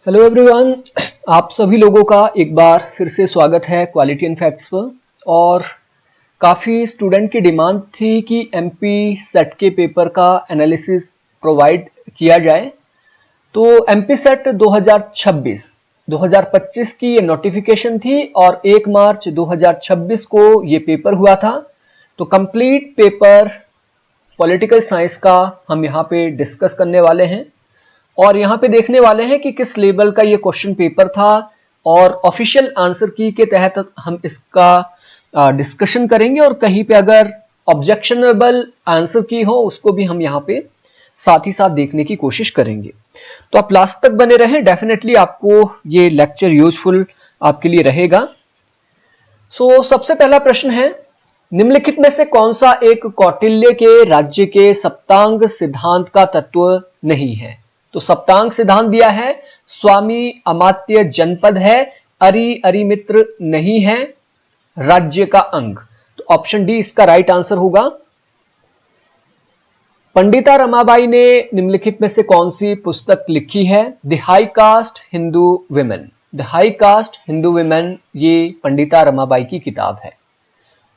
Hello everyone, आप सभी लोगों का एक बार फिर से स्वागत है क्वालिटी एंड फैक्ट्स पर। और काफ़ी स्टूडेंट की डिमांड थी कि एमपी सेट के पेपर का एनालिसिस प्रोवाइड किया जाए। तो एमपी सेट 2025 की ये नोटिफिकेशन थी और 1 मार्च 2026 को ये पेपर हुआ था। तो कंप्लीट पेपर पॉलिटिकल साइंस का हम यहाँ पे डिस्कस करने वाले हैं और यहाँ पे देखने वाले हैं कि किस लेवल का ये क्वेश्चन पेपर था और ऑफिशियल आंसर की के तहत हम इसका डिस्कशन करेंगे और कहीं पे अगर ऑब्जेक्शनेबल आंसर की हो उसको भी हम यहाँ पे साथ ही साथ देखने की कोशिश करेंगे। तो आप लास्ट तक बने रहें, डेफिनेटली आपको ये लेक्चर यूजफुल आपके लिए रहेगा। सबसे पहला प्रश्न है, निम्नलिखित में से कौन सा एक कौटिल्य के राज्य के सप्तांग सिद्धांत का तत्व नहीं है? तो सप्तांग सिद्धांत दिया है, स्वामी अमात्य जनपद है, अरिमित्र नहीं है, राज्य का अंग। तो ऑप्शन डी इसका राइट आंसर होगा। पंडिता रमाबाई ने निम्नलिखित में से कौन सी पुस्तक लिखी है? The high cast Hindu women. The high cast Hindu women ये पंडिता रमाबाई की किताब है।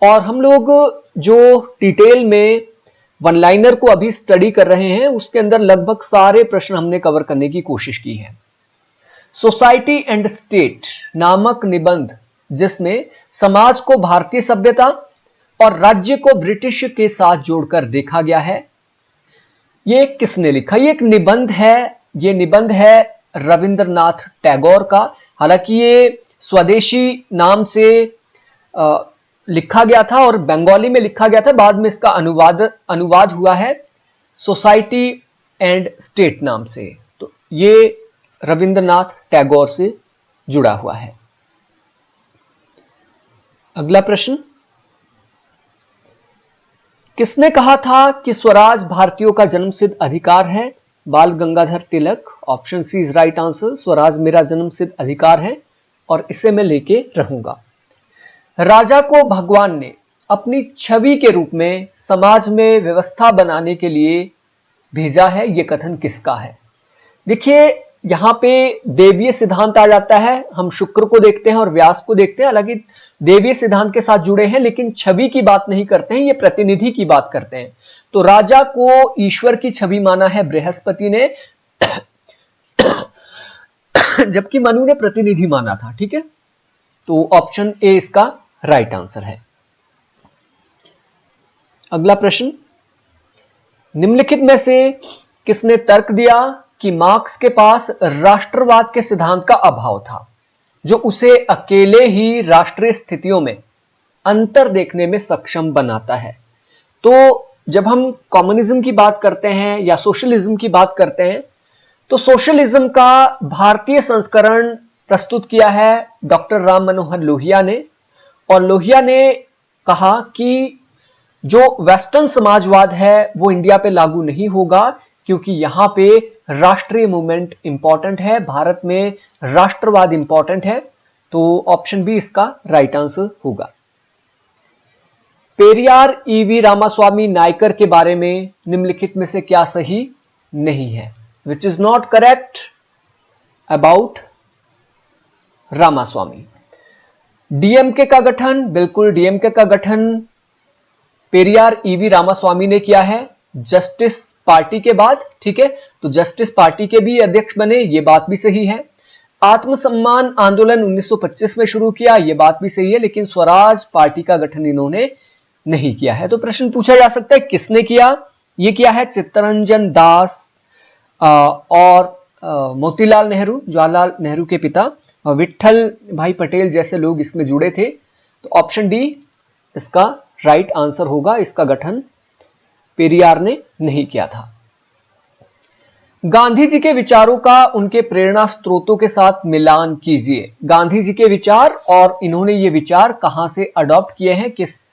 और हम लोग जो डिटेल में वन लाइनर को अभी स्टडी कर रहे हैं उसके अंदर लगभग सारे प्रश्न हमने कवर करने की कोशिश की है। सोसाइटी एंड स्टेट नामक निबंध जिसमें समाज को भारतीय सभ्यता और राज्य को ब्रिटिश के साथ जोड़कर देखा गया है, ये किसने लिखा? ये एक निबंध है, ये निबंध है रविंद्रनाथ टैगोर का। हालांकि ये स्वदेशी नाम से लिखा गया था और बंगाली में लिखा गया था, बाद में इसका अनुवाद हुआ है सोसाइटी एंड स्टेट नाम से। तो ये रविंद्रनाथ टैगोर से जुड़ा हुआ है। अगला प्रश्न, किसने कहा था कि स्वराज भारतीयों का जन्मसिद्ध अधिकार है? Bal Gangadhar Tilak. Option C is right answer. Swaraj मेरा जन्मसिद्ध अधिकार है और इसे मैं लेके रहूंगा। राजा को भगवान ने अपनी छवि के रूप में समाज में व्यवस्था बनाने के लिए भेजा है, यह कथन किसका है? देखिए यहां पे देवीय सिद्धांत आ जाता है। हम शुक्र को देखते हैं और व्यास को देखते हैं, हालांकि देवीय सिद्धांत के साथ जुड़े हैं लेकिन छवि की बात नहीं करते हैं, ये प्रतिनिधि की बात करते हैं। तो राजा को ईश्वर की छवि माना है बृहस्पति ने जबकि मनु ने प्रतिनिधि माना था। ठीक है, तो ऑप्शन ए इसका राइट आंसर है। अगला प्रश्न, निम्नलिखित में से किसने तर्क दिया कि मार्क्स के पास राष्ट्रवाद के सिद्धांत का अभाव था जो उसे अकेले ही राष्ट्रीय स्थितियों में अंतर देखने में सक्षम बनाता है? तो जब हम कम्युनिज्म की बात करते हैं या सोशलिज्म की बात करते हैं तो सोशलिज्म का भारतीय संस्करण प्रस्तुत किया है डॉक्टर राम मनोहर लोहिया ने। और लोहिया ने कहा कि जो वेस्टर्न समाजवाद है वो इंडिया पे लागू नहीं होगा क्योंकि यहां पे राष्ट्रीय मूवमेंट इंपॉर्टेंट है, भारत में राष्ट्रवाद इंपॉर्टेंट है। तो ऑप्शन बी इसका राइट आंसर होगा। पेरियार ईवी रामास्वामी नायकर के बारे में निम्नलिखित में से क्या सही नहीं है? Which is not correct about Ramaswamy. DMK का गठन, बिल्कुल डीएमके का गठन पेरियार ईवी रामास्वामी ने किया है जस्टिस पार्टी के बाद। ठीक है, तो जस्टिस पार्टी के भी अध्यक्ष बने, ये बात भी सही है। आत्मसम्मान आंदोलन 1925 में शुरू किया, ये बात भी सही है, लेकिन स्वराज पार्टी का गठन इन्होंने नहीं किया है। तो प्रश्न पूछा जा सकता है किसने किया? ये किया है चित्तरंजन दास और मोतीलाल नेहरू, जवाहरलाल नेहरू के पिता, विट्ठल भाई पटेल जैसे लोग इसमें जुड़े थे। तो ऑप्शन डी इसका राइट आंसर होगा। इसका गठन पेरियार ने नहीं किया था। गांधी जी के विचारों का उनके प्रेरणा स्रोतों के साथ मिलान कीजिए। गांधी जी के विचार और इन्होंने ये विचार कहां से अडॉप्ट किए हैं, किस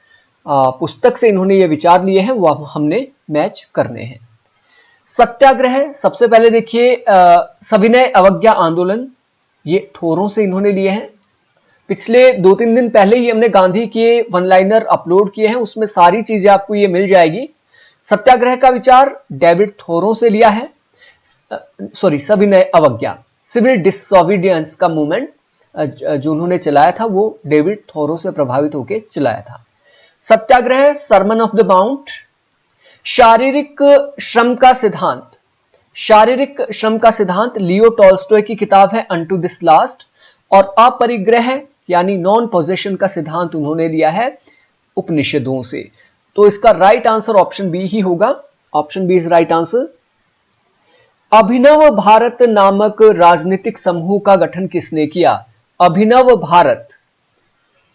पुस्तक से इन्होंने ये विचार लिए हैं, वो हमने मैच करने हैं। सत्याग्रह, सबसे पहले देखिए सविनय अवज्ञा आंदोलन, ये थोरों से इन्होंने लिए हैं। पिछले 2-3 दिन पहले ही हमने गांधी के वन लाइनर अपलोड किए हैं, उसमें सारी चीजें आपको ये मिल जाएगी। सत्याग्रह का विचार डेविड थोरो से लिया है, सविनय अवज्ञा। सिविल डिसोबीडियंस का मूवमेंट जो उन्होंने चलाया था वो डेविड थोरो से प्रभावित होकर चलाया था। सत्याग्रह, सरमन ऑफ द माउंट, शारीरिक श्रम का सिद्धांत, शारीरिक श्रम का सिद्धांत लियो टॉल्स्टॉय की किताब है अनटू दिस लास्ट, और अपरिग्रह यानी नॉन पोजेशन का सिद्धांत उन्होंने लिया है उपनिषदों से। तो इसका राइट आंसर ऑप्शन बी ही होगा, option B is right answer. Abhinav Bharat नामक राजनीतिक समूह का गठन किसने किया? अभिनव भारत,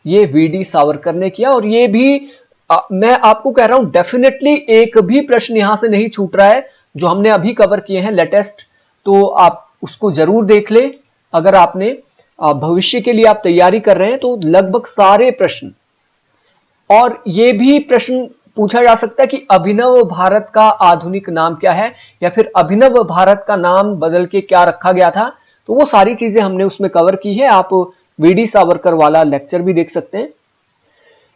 ये वीडी सावरकर ने किया। और ये भी मैं आपको कह रहा हूं डेफिनेटली एक भी प्रश्न यहां से नहीं छूट रहा है जो हमने अभी कवर किए हैं लेटेस्ट, तो आप उसको जरूर देख ले। अगर आपने भविष्य के लिए आप तैयारी कर रहे हैं तो लगभग सारे प्रश्न, और ये भी प्रश्न पूछा जा सकता है कि अभिनव भारत का आधुनिक नाम क्या है, या फिर अभिनव भारत का नाम बदल के क्या रखा गया था, तो वो सारी चीजें हमने उसमें कवर की है। आप वीडी सावरकर वाला लेक्चर भी देख सकते हैं।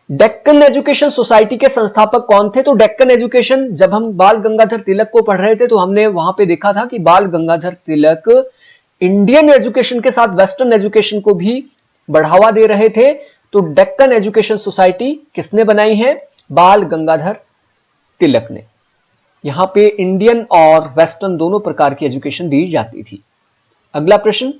डेक्कन एजुकेशन सोसाइटी के संस्थापक कौन थे? तो डेक्कन एजुकेशन, जब हम बाल गंगाधर तिलक को पढ़ रहे थे तो हमने वहां पे देखा था कि बाल गंगाधर तिलक इंडियन एजुकेशन के साथ वेस्टर्न एजुकेशन को भी बढ़ावा दे रहे थे। तो डेक्कन एजुकेशन सोसाइटी किसने बनाई है? बाल गंगाधर तिलक ने। यहां पे इंडियन और वेस्टर्न दोनों प्रकार की एजुकेशन दी जाती थी। अगला प्रश्न,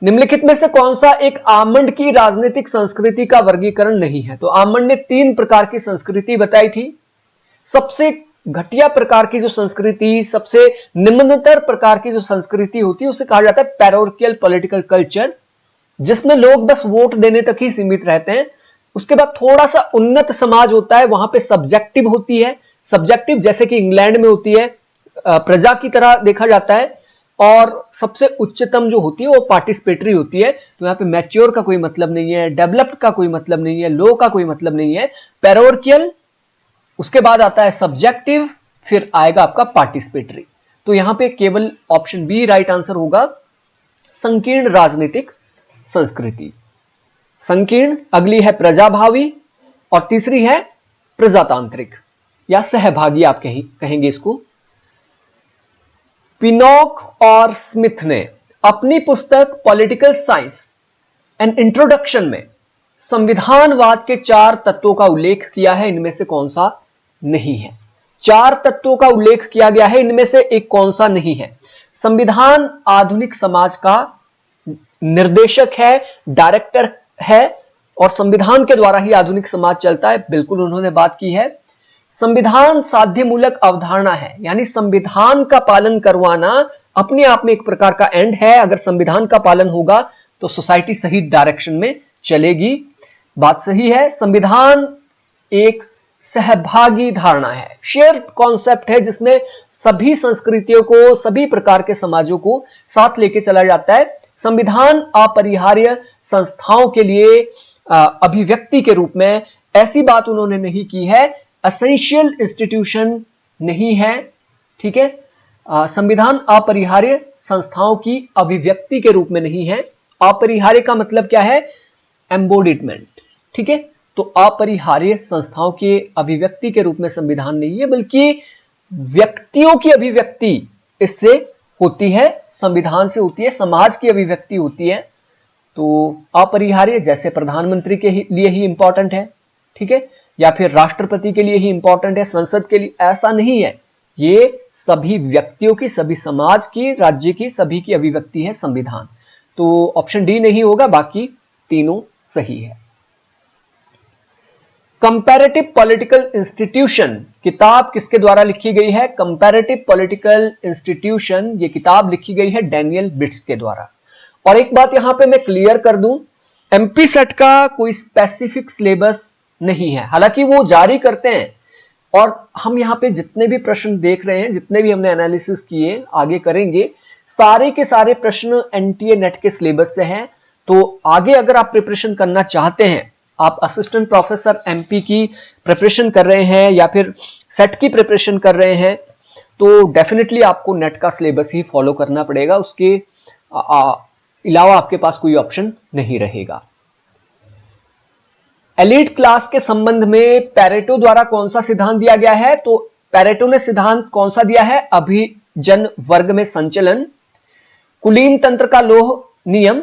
निम्नलिखित में से कौन सा एक आमंड की राजनीतिक संस्कृति का वर्गीकरण नहीं है? तो आमंड ने 3 प्रकार की संस्कृति बताई थी। सबसे घटिया प्रकार की जो संस्कृति, सबसे निम्नतर प्रकार की जो संस्कृति होती है उसे कहा जाता है पैरोकियल पॉलिटिकल कल्चर, जिसमें लोग बस वोट देने तक ही सीमित रहते हैं। उसके बाद थोड़ा सा उन्नत समाज होता है, वहां पे सब्जेक्टिव होती है, सब्जेक्टिव जैसे कि इंग्लैंड में होती है, प्रजा की तरह देखा जाता है। और सबसे उच्चतम जो होती है वो पार्टिसिपेटरी होती है। तो यहां पे मैच्योर का कोई मतलब नहीं है, डेवलप्ड का कोई मतलब नहीं है, लो का कोई मतलब नहीं है, पैरोकियल, उसके बाद आता है सब्जेक्टिव, फिर आएगा आपका पार्टिसिपेटरी। तो यहां पे केवल ऑप्शन बी राइट आंसर होगा, संकीर्ण राजनीतिक संस्कृति। संकीर्ण, अगली है प्रजाभावी, और तीसरी है प्रजातांत्रिक या सहभागी आप कहेंगे इसको। पिनॉक और स्मिथ ने अपनी पुस्तक पॉलिटिकल साइंस एंड इंट्रोडक्शन में संविधानवाद के 4 तत्वों का उल्लेख किया है, इनमें से कौन सा नहीं है? 4 तत्वों का उल्लेख किया गया है, इनमें से एक कौन सा नहीं है? संविधान आधुनिक समाज का निर्देशक है, डायरेक्टर है, और संविधान के द्वारा ही आधुनिक समाज चलता है, बिल्कुल उन्होंने बात की है। संविधान साध्यमूलक अवधारणा है, यानी संविधान का पालन करवाना अपने आप में एक प्रकार का एंड है। अगर संविधान का पालन होगा तो सोसाइटी सही डायरेक्शन में चलेगी, बात सही है। संविधान एक सहभागी धारणा है, शेयर कॉन्सेप्ट है, जिसमें सभी संस्कृतियों को, सभी प्रकार के समाजों को साथ लेके चला जाता है। संविधान अपरिहार्य संस्थाओं के लिए अभिव्यक्ति के रूप में, ऐसी बात उन्होंने नहीं की है, एसेंशियल इंस्टीट्यूशन नहीं है, ठीक है। संविधान अपरिहार्य संस्थाओं की अभिव्यक्ति के रूप में नहीं है। अपरिहार्य का मतलब क्या है? एम्बोडिडमेंट, ठीक है। तो अपरिहार्य संस्थाओं के अभिव्यक्ति के रूप में संविधान नहीं है, बल्कि व्यक्तियों की अभिव्यक्ति इससे होती है, संविधान से होती है, समाज की अभिव्यक्ति होती है। तो अपरिहार्य जैसे प्रधानमंत्री के लिए ही इंपॉर्टेंट है, ठीक है, या फिर राष्ट्रपति के लिए ही इंपॉर्टेंट है, संसद के लिए, ऐसा नहीं है। ये सभी व्यक्तियों की, सभी समाज की, राज्य की, सभी की अभिव्यक्ति है संविधान। तो ऑप्शन डी नहीं होगा, बाकी तीनों सही है। कंपैरेटिव पॉलिटिकल इंस्टीट्यूशन किताब किसके द्वारा लिखी गई है? कंपैरेटिव पॉलिटिकल इंस्टीट्यूशन, ये किताब लिखी गई है डैनियल बिट्स के द्वारा। और एक बात यहां पे मैं क्लियर कर दूं, एमपी सेट का कोई स्पेसिफिक सिलेबस नहीं है, हालांकि वो जारी करते हैं। और हम यहां पे जितने भी प्रश्न देख रहे हैं, जितने भी हमने एनालिसिस किए, आगे करेंगे, सारे के सारे प्रश्न एनटीए नेट के सिलेबस से हैं। तो आगे अगर आप प्रिपरेशन करना चाहते हैं, आप असिस्टेंट प्रोफेसर एमपी की प्रिपरेशन कर रहे हैं या फिर सेट की प्रिपरेशन कर रहे हैं, तो डेफिनेटली आपको नेट का सिलेबस ही फॉलो करना पड़ेगा, उसके अलावा आपके पास कोई ऑप्शन नहीं रहेगा। एलीट क्लास के संबंध में पैरेटो द्वारा कौन सा सिद्धांत दिया गया है? तो पैरेटो ने सिद्धांत कौन सा दिया है? अभिजन वर्ग में संचलन, कुलीन तंत्र का लोह नियम,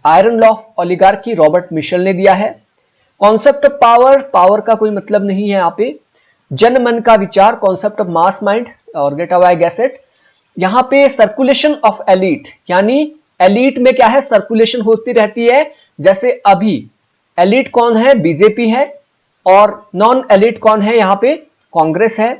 iron law of oligarchy, Robert Michel ने दिया है। कॉन्सेप्ट ऑफ पावर, पावर का कोई मतलब नहीं है यहाँ पे। जन मन का विचार, कॉन्सेप्ट ऑफ मास माइंड, और गेट अवे गेस इट। यहां पे सर्कुलेशन ऑफ एलीट, यानी एलीट में क्या है, सर्कुलेशन होती रहती है। जैसे अभी एलीट कौन है, बीजेपी है, और नॉन एलीट कौन है, यहां पे कांग्रेस है।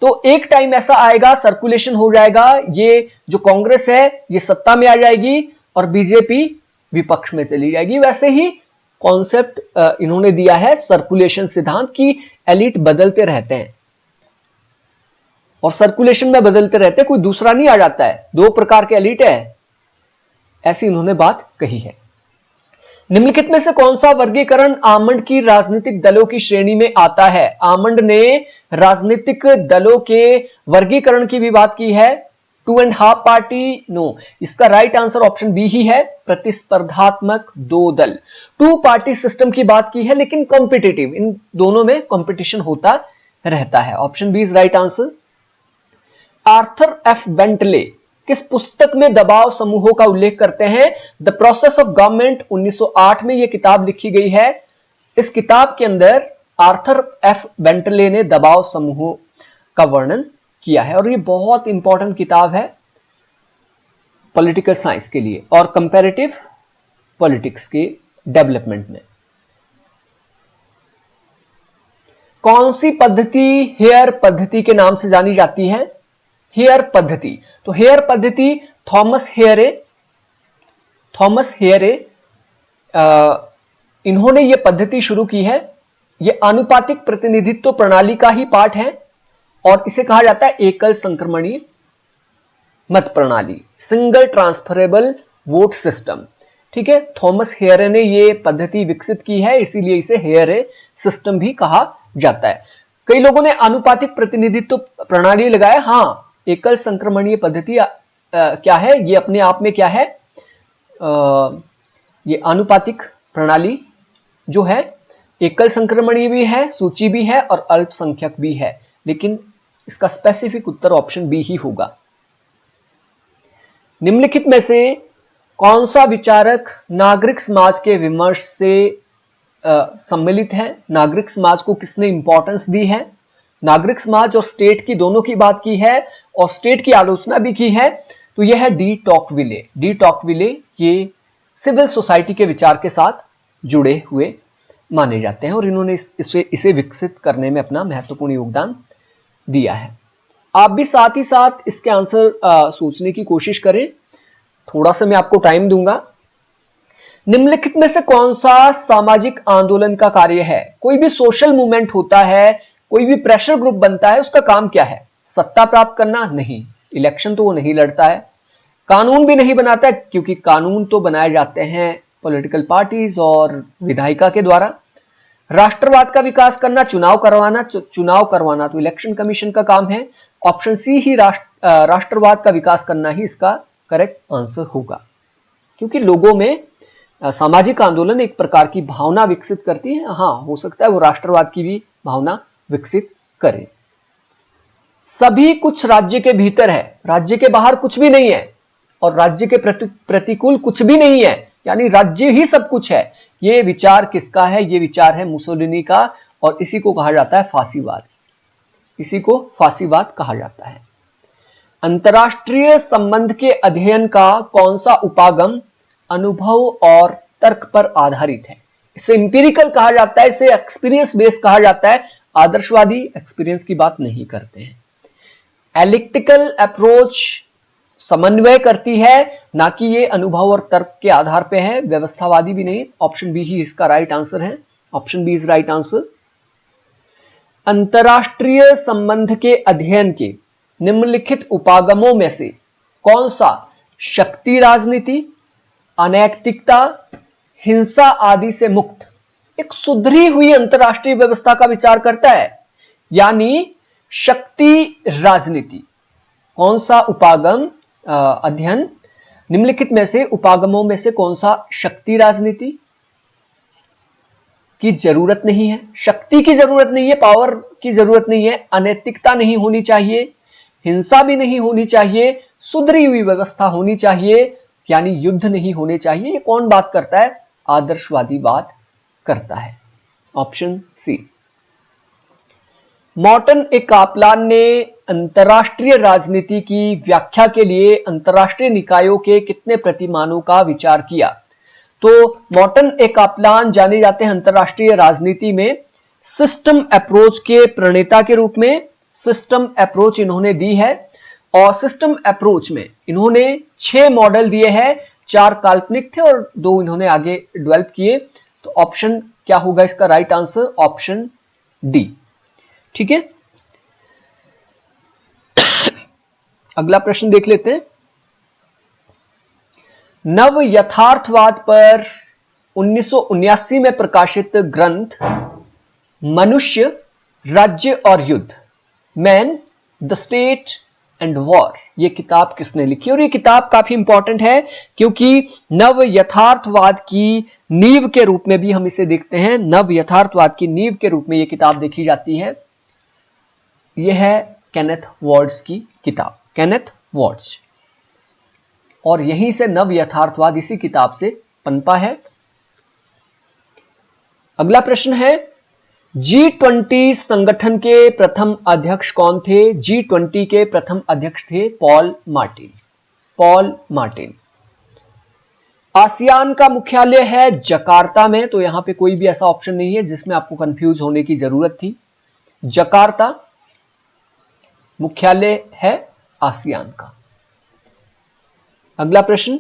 तो एक टाइम ऐसा आएगा, सर्कुलेशन हो जाएगा, ये जो कांग्रेस है ये सत्ता में आ जाएगी और बीजेपी विपक्ष में चली जाएगी। वैसे ही कॉन्सेप्ट इन्होंने दिया है सर्कुलेशन सिद्धांत की एलीट बदलते रहते हैं और सर्कुलेशन में बदलते रहते हैं, कोई दूसरा नहीं आ जाता है, दो प्रकार के एलीट है, ऐसी इन्होंने बात कही है। निम्नलिखित में से कौन सा वर्गीकरण आमंड की राजनीतिक दलों की श्रेणी में आता है? आमंड ने राजनीतिक दलों के वर्गीकरण की भी बात की है। 2.5 पार्टी, नो, इसका राइट आंसर ऑप्शन बी ही है, प्रतिस्पर्धात्मक दो दल। 2 पार्टी सिस्टम की बात की है, लेकिन कॉम्पिटिटिव, इन दोनों में कंपटीशन होता रहता है। Option B is right answer. Arthur F Bentley किस पुस्तक में दबाव समूहों का उल्लेख करते हैं? द प्रोसेस ऑफ गवर्नमेंट, 1908 में यह किताब लिखी गई है। इस किताब के अंदर आर्थर एफ बेंटले ने दबाव समूहों का वर्णन किया है और यह बहुत इंपॉर्टेंट किताब है पॉलिटिकल साइंस के लिए और कंपैरेटिव पॉलिटिक्स के डेवलपमेंट में। कौन सी पद्धति हेयर पद्धति के नाम से जानी जाती है? हेयर पद्धति, तो हेयर पद्धति थॉमस हेयरे इन्होंने यह पद्धति शुरू की है। यह आनुपातिक प्रतिनिधित्व प्रणाली का ही पार्ट है और इसे कहा जाता है एकल संक्रमणीय मत प्रणाली, सिंगल ट्रांसफरेबल वोट सिस्टम। ठीक है, थॉमस हेयरे ने यह पद्धति विकसित की है, इसीलिए इसे हेयरे सिस्टम भी कहा जाता है। कई लोगों ने आनुपातिक प्रतिनिधित्व प्रणाली लगाया। हाँ, एकल संक्रमणीय पद्धति क्या है, ये अपने आप में क्या है, ये आनुपातिक प्रणाली जो है एकल संक्रमणीय भी है, सूची भी है और अल्पसंख्यक भी है, लेकिन इसका स्पेसिफिक उत्तर ऑप्शन बी ही होगा। निम्नलिखित में से कौन सा विचारक नागरिक समाज के विमर्श से सम्मिलित है? नागरिक समाज को किसने इंपॉर्टेंस दी है? नागरिक समाज और स्टेट की दोनों की बात की है और स्टेट की आलोचना भी की है। तो यह है डी टॉकविले। डी टॉकविले ये सिविल सोसाइटी के विचार के साथ जुड़े हुए माने जाते हैं और इन्होंने इसे विकसित करने में अपना महत्वपूर्ण योगदान दिया है। आप भी साथ ही साथ इसके आंसर सोचने की कोशिश करें, थोड़ा सा मैं आपको टाइम दूंगा। निम्नलिखित में से कौन सा सामाजिक आंदोलन का कार्य है? कोई भी सोशल मूवमेंट होता है, कोई भी प्रेशर ग्रुप बनता है, उसका काम क्या है? सत्ता प्राप्त करना? नहीं, इलेक्शन तो वो नहीं लड़ता है। कानून भी नहीं बनाता है, क्योंकि कानून तो बनाए जाते हैं पॉलिटिकल पार्टीज और विधायिका के द्वारा। राष्ट्रवाद का विकास करना, चुनाव करवाना तो इलेक्शन कमीशन का काम है। ऑप्शन सी ही राष्ट्रवाद का विकास करना ही इसका करेक्ट आंसर होगा, क्योंकि लोगों में सामाजिक आंदोलन एक प्रकार की भावना विकसित करती है। हाँ, हो सकता है वो राष्ट्रवाद की भी भावना विकसित करे। सभी कुछ राज्य के भीतर है, राज्य के बाहर कुछ भी नहीं है और राज्य के प्रतिकूल कुछ भी नहीं है, यानी राज्य ही सब कुछ है। ये विचार किसका है? ये विचार है मुसोलिनी का और इसी को कहा जाता है फांसीवाद। इसी को फांसीवाद कहा जाता है। अंतरराष्ट्रीय संबंध के अध्ययन का कौन सा उपागम अनुभव और तर्क पर आधारित है? इसे इंपीरिकल कहा जाता है, इसे एक्सपीरियंस बेस्ड कहा जाता है। आदर्शवादी एक्सपीरियंस की बात नहीं करते हैं। एलिप्टिकल अप्रोच समन्वय करती है, ना कि ये अनुभव और तर्क के आधार पे है। व्यवस्थावादी भी नहीं। ऑप्शन बी ही इसका राइट आंसर है। Option B is right answer. अंतरराष्ट्रीय संबंध के अध्ययन के निम्नलिखित उपागमों में से कौन सा शक्ति राजनीति, अनैतिकता, हिंसा आदि से मुक्त एक सुधरी हुई अंतरराष्ट्रीय व्यवस्था का विचार करता है? यानी शक्ति राजनीति। कौन सा उपागम अध्ययन निम्नलिखित में से उपागमों में से कौन सा शक्ति राजनीति की जरूरत नहीं है, शक्ति की जरूरत नहीं है, पावर की जरूरत नहीं है, अनैतिकता नहीं होनी चाहिए, हिंसा भी नहीं होनी चाहिए, सुधरी हुई व्यवस्था होनी चाहिए, यानी युद्ध नहीं होने चाहिए। ये कौन बात करता है? आदर्शवादी बात करता है। ऑप्शन सी। मॉर्टन ए कापलान ने अंतरराष्ट्रीय राजनीति की व्याख्या के लिए अंतरराष्ट्रीय निकायों के कितने प्रतिमानों का विचार किया? तो मॉर्टन ए कापलान जाने जाते हैं अंतरराष्ट्रीय राजनीति में सिस्टम अप्रोच के प्रणेता के रूप में। सिस्टम अप्रोच इन्होंने दी है और सिस्टम अप्रोच में इन्होंने 6 मॉडल दिए हैं, 4 काल्पनिक थे और 2 इन्होंने आगे डेवलप किए। तो ऑप्शन क्या होगा इसका राइट आंसर? Option D. ठीक है, अगला प्रश्न देख लेते हैं। नव यथार्थवाद पर 1979 में प्रकाशित ग्रंथ मनुष्य, राज्य और युद्ध, man, the state and war, ये किताब किसने लिखी? और ये किताब काफी इंपॉर्टेंट है क्योंकि नव यथार्थवाद की नींव के रूप में भी हम इसे देखते हैं। नव यथार्थवाद की नींव के रूप में ये किताब देखी जाती है। यह है केनेथ वॉर्ड्स की किताब, केनेथ वॉर्ड्स, और यहीं से नव यथार्थवाद इसी किताब से पनपा है। अगला प्रश्न है, G20 संगठन के प्रथम अध्यक्ष कौन थे? G20 के प्रथम अध्यक्ष थे Paul Martin. Paul Martin. ASEAN का मुख्यालय है जकार्ता में, तो यहां पे कोई भी ऐसा ऑप्शन नहीं है जिसमें आपको कंफ्यूज होने की जरूरत थी। जकार्ता मुख्यालय है आसियान का। अगला प्रश्न,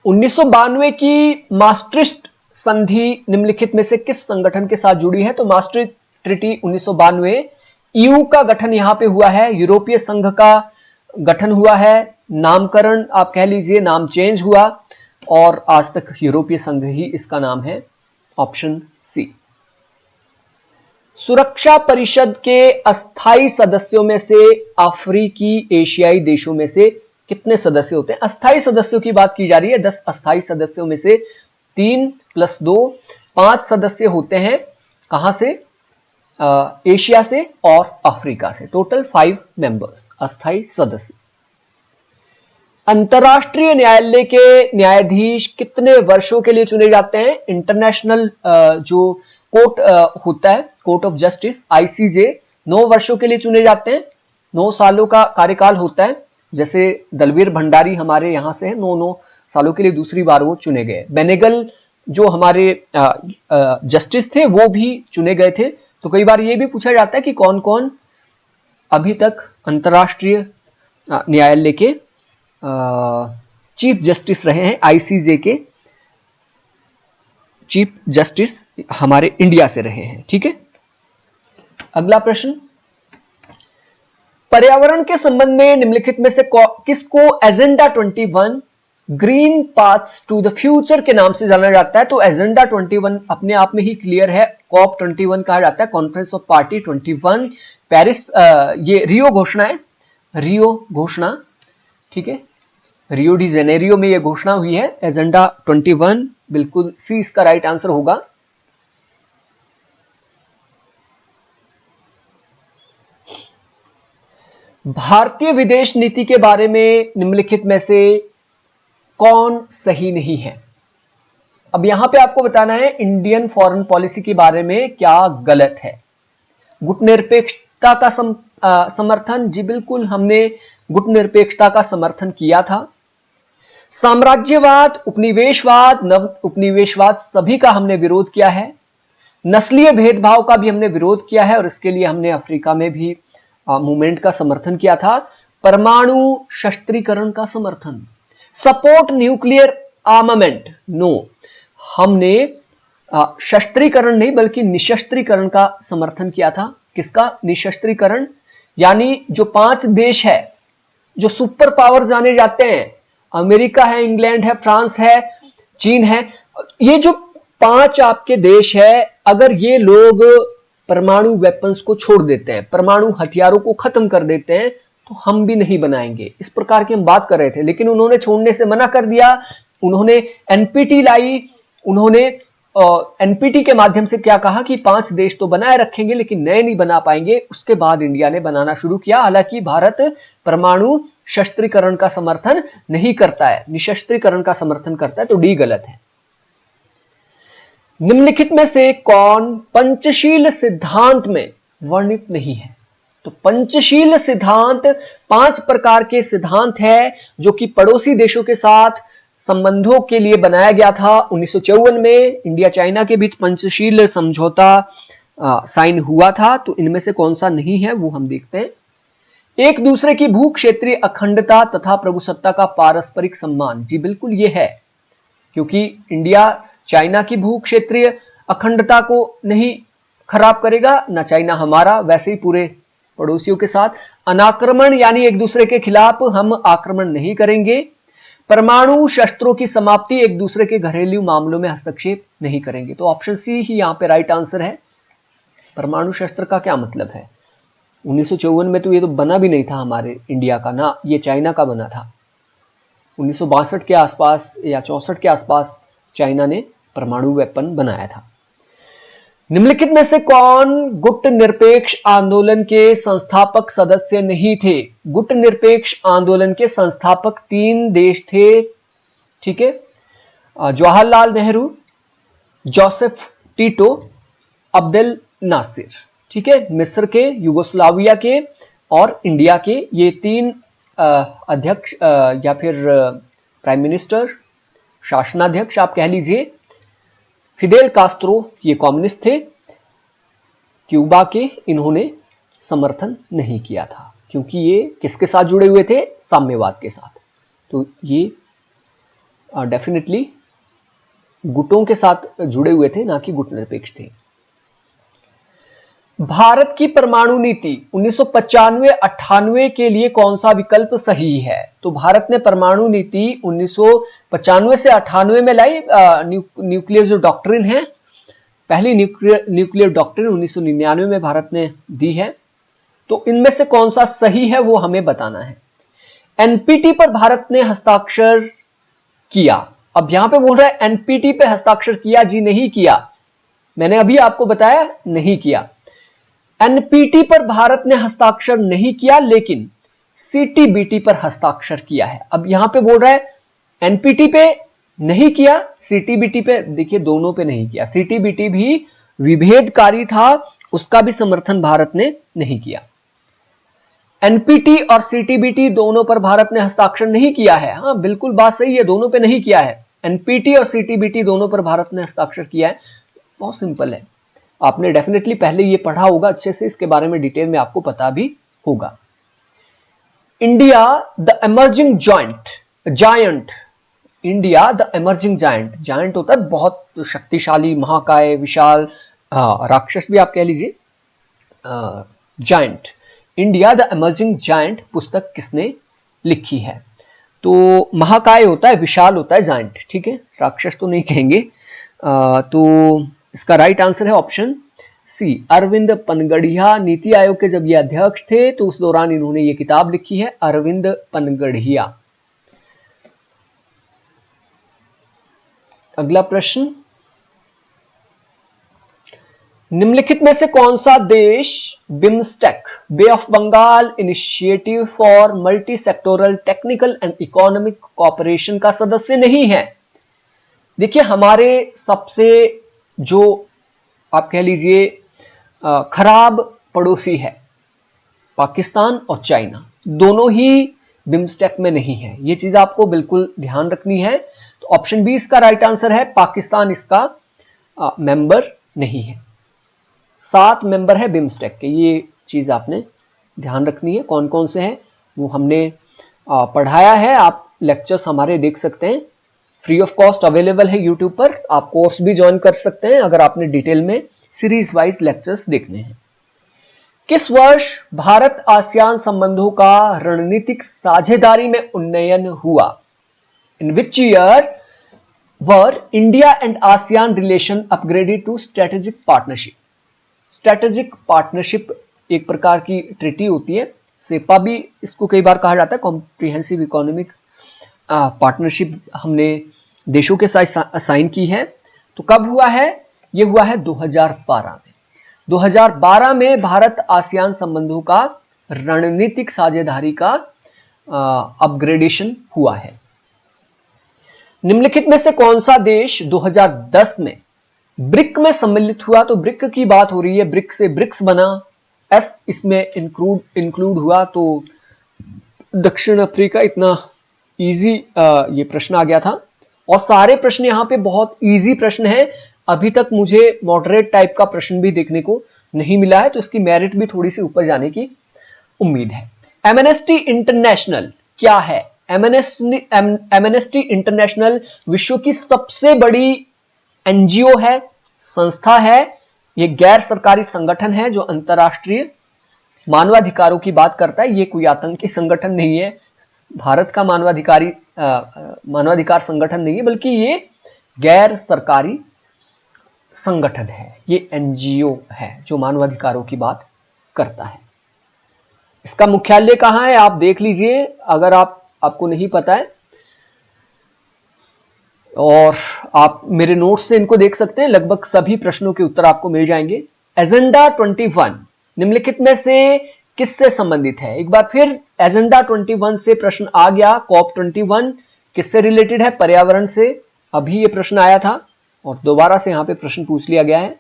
1992 की मास्ट्रिस्ट संधि निम्नलिखित में से किस संगठन के साथ जुड़ी है? तो मास्ट्रिस्ट ट्रीटी 1992, ईयू का गठन यहां पे हुआ है, यूरोपीय संघ का गठन हुआ है, नामकरण आप कह लीजिए, नाम चेंज हुआ और आज तक यूरोपीय संघ ही इसका नाम है। Option C. सुरक्षा परिषद के अस्थायी सदस्यों में से अफ्रीकी एशियाई देशों में से कितने सदस्य होते हैं? अस्थायी सदस्यों की बात की जा रही है। 10 अस्थायी सदस्यों में से 3 + 2 5 सदस्य होते हैं। कहां से? एशिया से और अफ्रीका से। टोटल 5 मेंबर्स अस्थायी सदस्य। अंतरराष्ट्रीय न्यायालय के न्यायाधीश कितने वर्षों के लिए चुने जाते हैं? इंटरनेशनल जो कोर्ट होता है, कोर्ट ऑफ जस्टिस, ICJ, 9 वर्षों के लिए चुने जाते हैं। 9 सालों का कार्यकाल होता है। जैसे दलवीर भंडारी हमारे यहां से हैं, 9 सालों के लिए दूसरी बार वो चुने गए। बेनेगल जो हमारे जस्टिस थे वो भी चुने गए थे। तो कई बार ये भी पूछा जाता है कि कौन कौन अभी तक अंतरराष्ट्रीय न्यायालय के चीफ जस्टिस रहे हैं, ICJ के चीफ जस्टिस हमारे इंडिया से रहे हैं। ठीक है, अगला प्रश्न, पर्यावरण के संबंध में निम्नलिखित में से किसको agenda 21 green paths to the future के नाम से जाना जाता है? तो एजेंडा 21 अपने आप में ही क्लियर है, COP 21 कहा जाता है, कॉन्फ्रेंस ऑफ पार्टी 21, पेरिस, ये रियो घोषणा है, रियो घोषणा। ठीक है, रियो डी जेनेरियो में यह घोषणा हुई है, एजेंडा 21, बिल्कुल सी इसका राइट आंसर होगा। भारतीय विदेश नीति के बारे में निम्नलिखित में से कौन सही नहीं है? अब यहां पे आपको बताना है इंडियन फॉरेन पॉलिसी के बारे में क्या गलत है। गुटनिरपेक्षता का समर्थन, जी बिल्कुल हमने गुटनिरपेक्षता का समर्थन किया था। साम्राज्यवाद, उपनिवेशवाद, नव उपनिवेशवाद सभी का हमने विरोध किया है। नस्लीय भेदभाव का भी हमने विरोध किया है और इसके लिए हमने अफ्रीका में भी मूवमेंट का समर्थन किया था। परमाणु शस्त्रीकरण का समर्थन, सपोर्ट न्यूक्लियर आर्मामेंट, नो, हमने शस्त्रीकरण नहीं बल्कि निशस्त्रीकरण का समर्थन किया था। किसका? निशस्त्रीकरण, यानी जो 5 देश है जो सुपर पावर जाने जाते हैं, अमेरिका है, इंग्लैंड है, फ्रांस है, चीन है, ये जो 5 आपके देश है, अगर ये लोग परमाणु वेपन्स को छोड़ देते हैं, परमाणु हथियारों को खत्म कर देते हैं, तो हम भी नहीं बनाएंगे। इस प्रकार की हम बात कर रहे थे, लेकिन उन्होंने छोड़ने से मना कर दिया। उन्होंने एनपीटी लाई, उन्होंने एनपीटी के माध्यम से क्या कहा कि 5 देश तो बनाए रखेंगे लेकिन नए नहीं बना पाएंगे। उसके बाद इंडिया ने बनाना शुरू किया। हालांकि भारत परमाणु शस्त्रीकरण का समर्थन नहीं करता है, निशस्त्रीकरण का समर्थन करता है, तो डी गलत है। निम्नलिखित में से कौन पंचशील सिद्धांत में वर्णित नहीं है? तो पंचशील सिद्धांत 5 प्रकार के सिद्धांत है जो कि पड़ोसी देशों के साथ संबंधों के लिए बनाया गया था। 1954 में इंडिया चाइना के बीच पंचशील समझौता साइन हुआ था। तो इनमें से कौन सा नहीं है वो हम देखते हैं। एक दूसरे की भू क्षेत्रीय अखंडता तथा प्रभुसत्ता का पारस्परिक सम्मान, जी बिल्कुल ये है, क्योंकि इंडिया चाइना की भू क्षेत्रीय अखंडता को नहीं खराब करेगा, ना चाइना हमारा, वैसे ही पूरे पड़ोसियों के साथ। अनाक्रमण यानी एक दूसरे के खिलाफ हम आक्रमण नहीं करेंगे। परमाणु शस्त्रों की समाप्ति, एक दूसरे के घरेलू मामलों में हस्तक्षेप नहीं करेंगे। तो ऑप्शन सी ही यहां पे राइट आंसर है। परमाणु शस्त्र का क्या मतलब है? 1954 में तो ये तो बना भी नहीं था हमारे इंडिया का, ना ये चाइना का बना था। 1962 के आसपास या 64 के आसपास चाइना ने परमाणु वेपन बनाया था। निम्नलिखित में से कौन गुट निरपेक्ष आंदोलन के संस्थापक सदस्य नहीं थे? गुट निरपेक्ष आंदोलन के संस्थापक 3 देश थे, ठीक है, Jawaharlal Nehru, Joseph Tito, Abdel Nasser, ठीक है, मिस्र के, युगोस्लाविया के और इंडिया के। ये 3 अध्यक्ष या फिर प्राइम मिनिस्टर, शासनाध्यक्ष आप कह लीजिए। फिदेल कास्त्रो ये कम्युनिस्ट थे, क्यूबा के, इन्होंने समर्थन नहीं किया था क्योंकि ये किसके साथ जुड़े हुए थे? साम्यवाद के साथ। तो ये डेफिनेटली गुटों के साथ जुड़े हुए थे, ना कि गुट निरपेक्ष थे। भारत की परमाणु नीति 1995-98 के लिए कौन सा विकल्प सही है? तो भारत ने परमाणु नीति 1995 से 98 में लाई। न्यूक्लियर जो डॉक्ट्रिन है, पहली न्यूक्लियर डॉक्ट्रिन 1999 में भारत ने दी है। तो इनमें से कौन सा सही है वो हमें बताना है। एनपीटी पर भारत ने हस्ताक्षर किया। अब यहां पे बोल रहा है एनपीटी पे हस्ताक्षर किया, जी नहीं किया। मैंने अभी आपको बताया नहीं किया। एनपीटी पर भारत ने हस्ताक्षर नहीं किया, लेकिन सीटीबीटी पर हस्ताक्षर किया है। अब यहां पे बोल रहा है एनपीटी पे नहीं किया, सीटीबीटी पे, देखिए दोनों पे नहीं किया। सीटीबीटी भी विभेदकारी था, उसका भी समर्थन भारत ने नहीं किया। एनपीटी और सीटीबीटी दोनों पर भारत ने हस्ताक्षर नहीं किया है। हाँ बिल्कुल बात सही है, दोनों पे नहीं किया है। एनपीटी और सीटीबीटी दोनों पर भारत ने हस्ताक्षर किया है। बहुत सिंपल है, आपने डेफिनेटली पहले ये पढ़ा होगा अच्छे से, इसके बारे में डिटेल में आपको पता भी होगा। India the emerging giant, India the emerging giant, giant होता है बहुत शक्तिशाली, महाकाय, विशाल, राक्षस भी आप कह लीजिए, giant. India the emerging giant पुस्तक किसने लिखी है? तो महाकाय होता है, विशाल होता है, जायंट, ठीक है, राक्षस तो नहीं कहेंगे। तो इसका राइट आंसर है ऑप्शन सी, अरविंद पनगढ़िया। नीति आयोग के जब ये अध्यक्ष थे तो उस दौरान इन्होंने ये किताब लिखी है, अरविंद पनगढ़िया। अगला प्रश्न, निम्नलिखित में से कौन सा देश BIMSTEC, bay of Bengal initiative for multi sectoral technical and economic cooperation का सदस्य नहीं है? देखिए हमारे सबसे जो आप कह लीजिए खराब पड़ोसी है पाकिस्तान और चाइना, दोनों ही बिम्स्टेक में नहीं है। ये चीज आपको बिल्कुल ध्यान रखनी है। तो ऑप्शन बी इसका राइट आंसर है, पाकिस्तान इसका मेंबर नहीं है। 7 मेंबर है बिम्स्टेक के, ये चीज आपने ध्यान रखनी है। कौन कौन से हैं वो हमने पढ़ाया है, आप लेक्चर्स हमारे देख सकते हैं, फ्री ऑफ कॉस्ट अवेलेबल है यूट्यूब पर। आप कोर्स भी ज्वाइन कर सकते हैं अगर आपने डिटेल में सीरीज वाइज लेक्चर्स देखने हैं। किस वर्ष भारत आसियान संबंधों का रणनीतिक साझेदारी में उन्नयन हुआ? In which year were India and ASEAN relation upgraded to strategic partnership? Strategic partnership एक प्रकार की ट्रीटी होती है, सेपा भी इसको कई बार कहा जाता है, कॉम्प्रिहेंसिव इकोनॉमिक पार्टनरशिप हमने देशों के साथ साइन की है। तो कब हुआ है? यह हुआ है 2012 में। 2012 में भारत आसियान संबंधों का रणनीतिक साझेदारी का अपग्रेडेशन हुआ है। निम्नलिखित में से कौन सा देश 2010 में ब्रिक में सम्मिलित हुआ? तो ब्रिक की बात हो रही है, ब्रिक से ब्रिक्स बना, एस इसमें इंक्लूड हुआ, तो दक्षिण अफ्रीका। इतना इजी ये प्रश्न आ गया था, और सारे प्रश्न यहां पे बहुत इजी प्रश्न है। अभी तक मुझे मॉडरेट टाइप का प्रश्न भी देखने को नहीं मिला है, तो इसकी मेरिट भी थोड़ी सी ऊपर जाने की उम्मीद है। एमनेस्टी इंटरनेशनल क्या है? एमनेस्टी इंटरनेशनल विश्व की सबसे बड़ी एनजीओ है, संस्था है। यह गैर सरकारी संगठन है जो अंतरराष्ट्रीय मानवाधिकारों की बात करता है। यह कोई आतंकी संगठन नहीं है, भारत का मानवाधिकार संगठन नहीं है, बल्कि ये गैर सरकारी संगठन है। ये एनजीओ है जो मानवाधिकारों की बात करता है। इसका मुख्यालय कहां है आप देख लीजिए, अगर आपको नहीं पता है, और आप मेरे नोट्स से इनको देख सकते हैं। लगभग सभी प्रश्नों के उत्तर आपको मिल जाएंगे। एजेंडा 21 निम्नलिखित में से किससे संबंधित है? एक बार फिर एजेंडा 21 से प्रश्न आ गया। कॉप 21 किससे रिलेटेड है? पर्यावरण से। अभी ये प्रश्न आया था और दोबारा से यहां पे प्रश्न पूछ लिया गया है।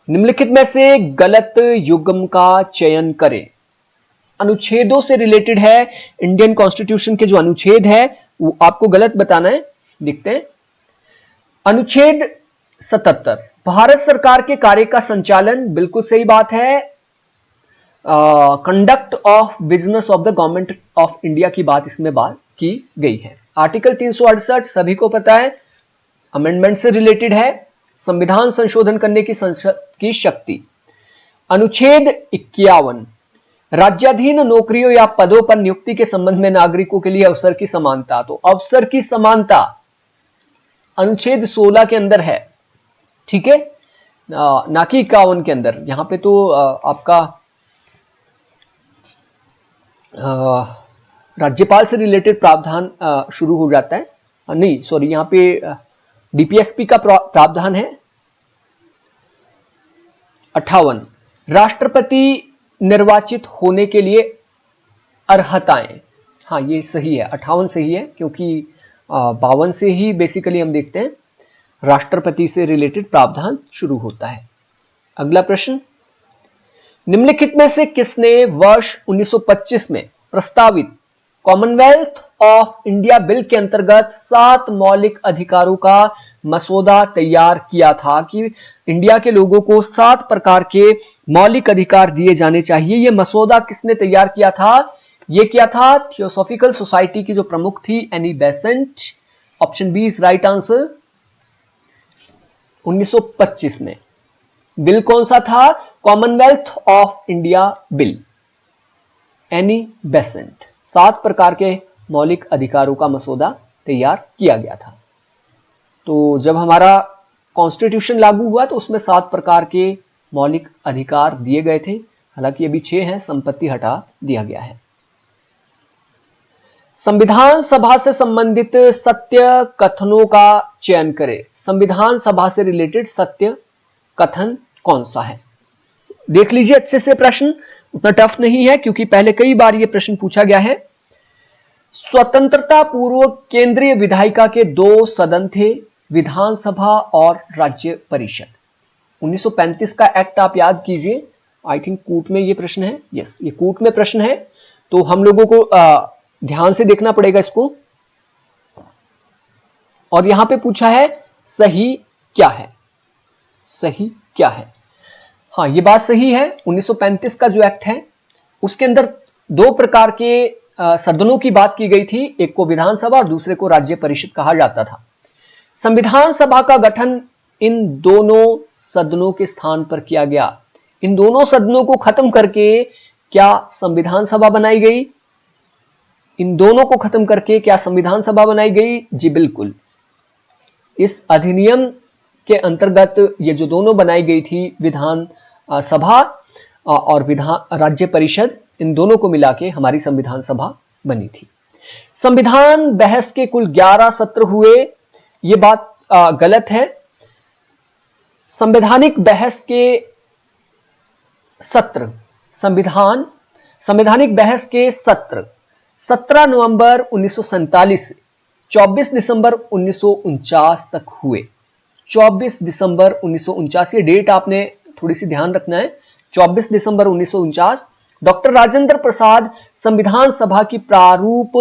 निम्नलिखित में से गलत युग्म का चयन करें। अनुच्छेदों से रिलेटेड है। इंडियन कॉन्स्टिट्यूशन के जो अनुच्छेद है वो आपको गलत बताना है। देखते हैं। अनुच्छेद 77 भारत सरकार के कार्य का संचालन, बिल्कुल सही बात है। Conduct of business of the government of India की बात इसमें बात की गई है। आर्टिकल 368 सभी को पता है, अमेंडमेंट से रिलेटेड है, संविधान संशोधन करने की शक्ति। अनुच्छेद 51 राज्याधीन नौकरियों या पदों पर नियुक्ति के संबंध में नागरिकों के लिए अवसर की समानता। तो अवसर की समानता अनुच्छेद 16 के अंदर है, ठीक है, ना कि 51 के अंदर। यहां पे तो आपका राज्यपाल से रिलेटेड प्रावधान शुरू हो जाता है। नहीं सॉरी, यहां पे डीपीएसपी का प्रावधान है। 58 राष्ट्रपति निर्वाचित होने के लिए अर्हताएं। हाँ ये सही है, 58 सही है, क्योंकि 52 से ही बेसिकली हम देखते हैं राष्ट्रपति से रिलेटेड प्रावधान शुरू होता है। अगला प्रश्न, निम्नलिखित में से किसने वर्ष 1925 में प्रस्तावित कॉमनवेल्थ ऑफ इंडिया बिल के अंतर्गत 7 मौलिक अधिकारों का मसौदा तैयार किया था कि इंडिया के लोगों को 7 प्रकार के मौलिक अधिकार दिए जाने चाहिए? यह मसौदा किसने तैयार किया था? यह किया था थियोसॉफिकल सोसाइटी की जो प्रमुख थी, Annie Besant. Option B is right answer. 1925 में बिल कौन सा था? Commonwealth of India bill, Annie Besant. 7 प्रकार के मौलिक अधिकारों का मसौदा तैयार किया गया था। तो जब हमारा कॉन्स्टिट्यूशन लागू हुआ तो उसमें 7 प्रकार के मौलिक अधिकार दिए गए थे। हालांकि अभी 6 हैं, संपत्ति हटा दिया गया है। संविधान सभा से संबंधित सत्य कथनों का चयन करें। संविधान सभा से रिलेटेड सत्य कथन कौन सा है? देख लीजिए अच्छे से प्रश्न, उतना टफ नहीं है क्योंकि पहले कई बार यह प्रश्न पूछा गया है। स्वतंत्रता पूर्व केंद्रीय विधायिका के 2 सदन थे, विधानसभा और राज्य परिषद। 1935 का एक्ट आप याद कीजिए। आई थिंक कूट में ये प्रश्न है। यस, ये कूट में प्रश्न है, तो हम लोगों को ध्यान से देखना पड़ेगा इसको। और यहां पे पूछा है सही क्या है? सही क्या है? हाँ ये बात सही है। 1935 का जो एक्ट है उसके अंदर 2 प्रकार के सदनों की बात की गई थी, एक को विधानसभा और दूसरे को राज्य परिषद कहा जाता था। संविधान सभा का गठन इन दोनों सदनों के स्थान पर किया गया। इन दोनों सदनों को खत्म करके क्या संविधान सभा बनाई गई? इन दोनों को खत्म करके क्या संविधान सभा बनाई गई? जी बिल्कुल। इस अधिनियम के अंतर्गत ये जो दोनों बनाई गई थी, विधान सभा और राज्य परिषद, इन दोनों को मिला के हमारी संविधान सभा बनी थी। संविधान बहस के कुल 11 सत्र हुए, ये बात गलत है। संवैधानिक बहस के सत्र, संविधान संवैधानिक बहस के सत्र 17 नवंबर 1947 से 24 दिसंबर 1949 तक हुए। 24 दिसंबर 1949, ये डेट आपने थोड़ी सी ध्यान रखना है। 24 दिसंबर 1949। डॉक्टर राजेंद्र प्रसाद संविधान सभा की प्रारूप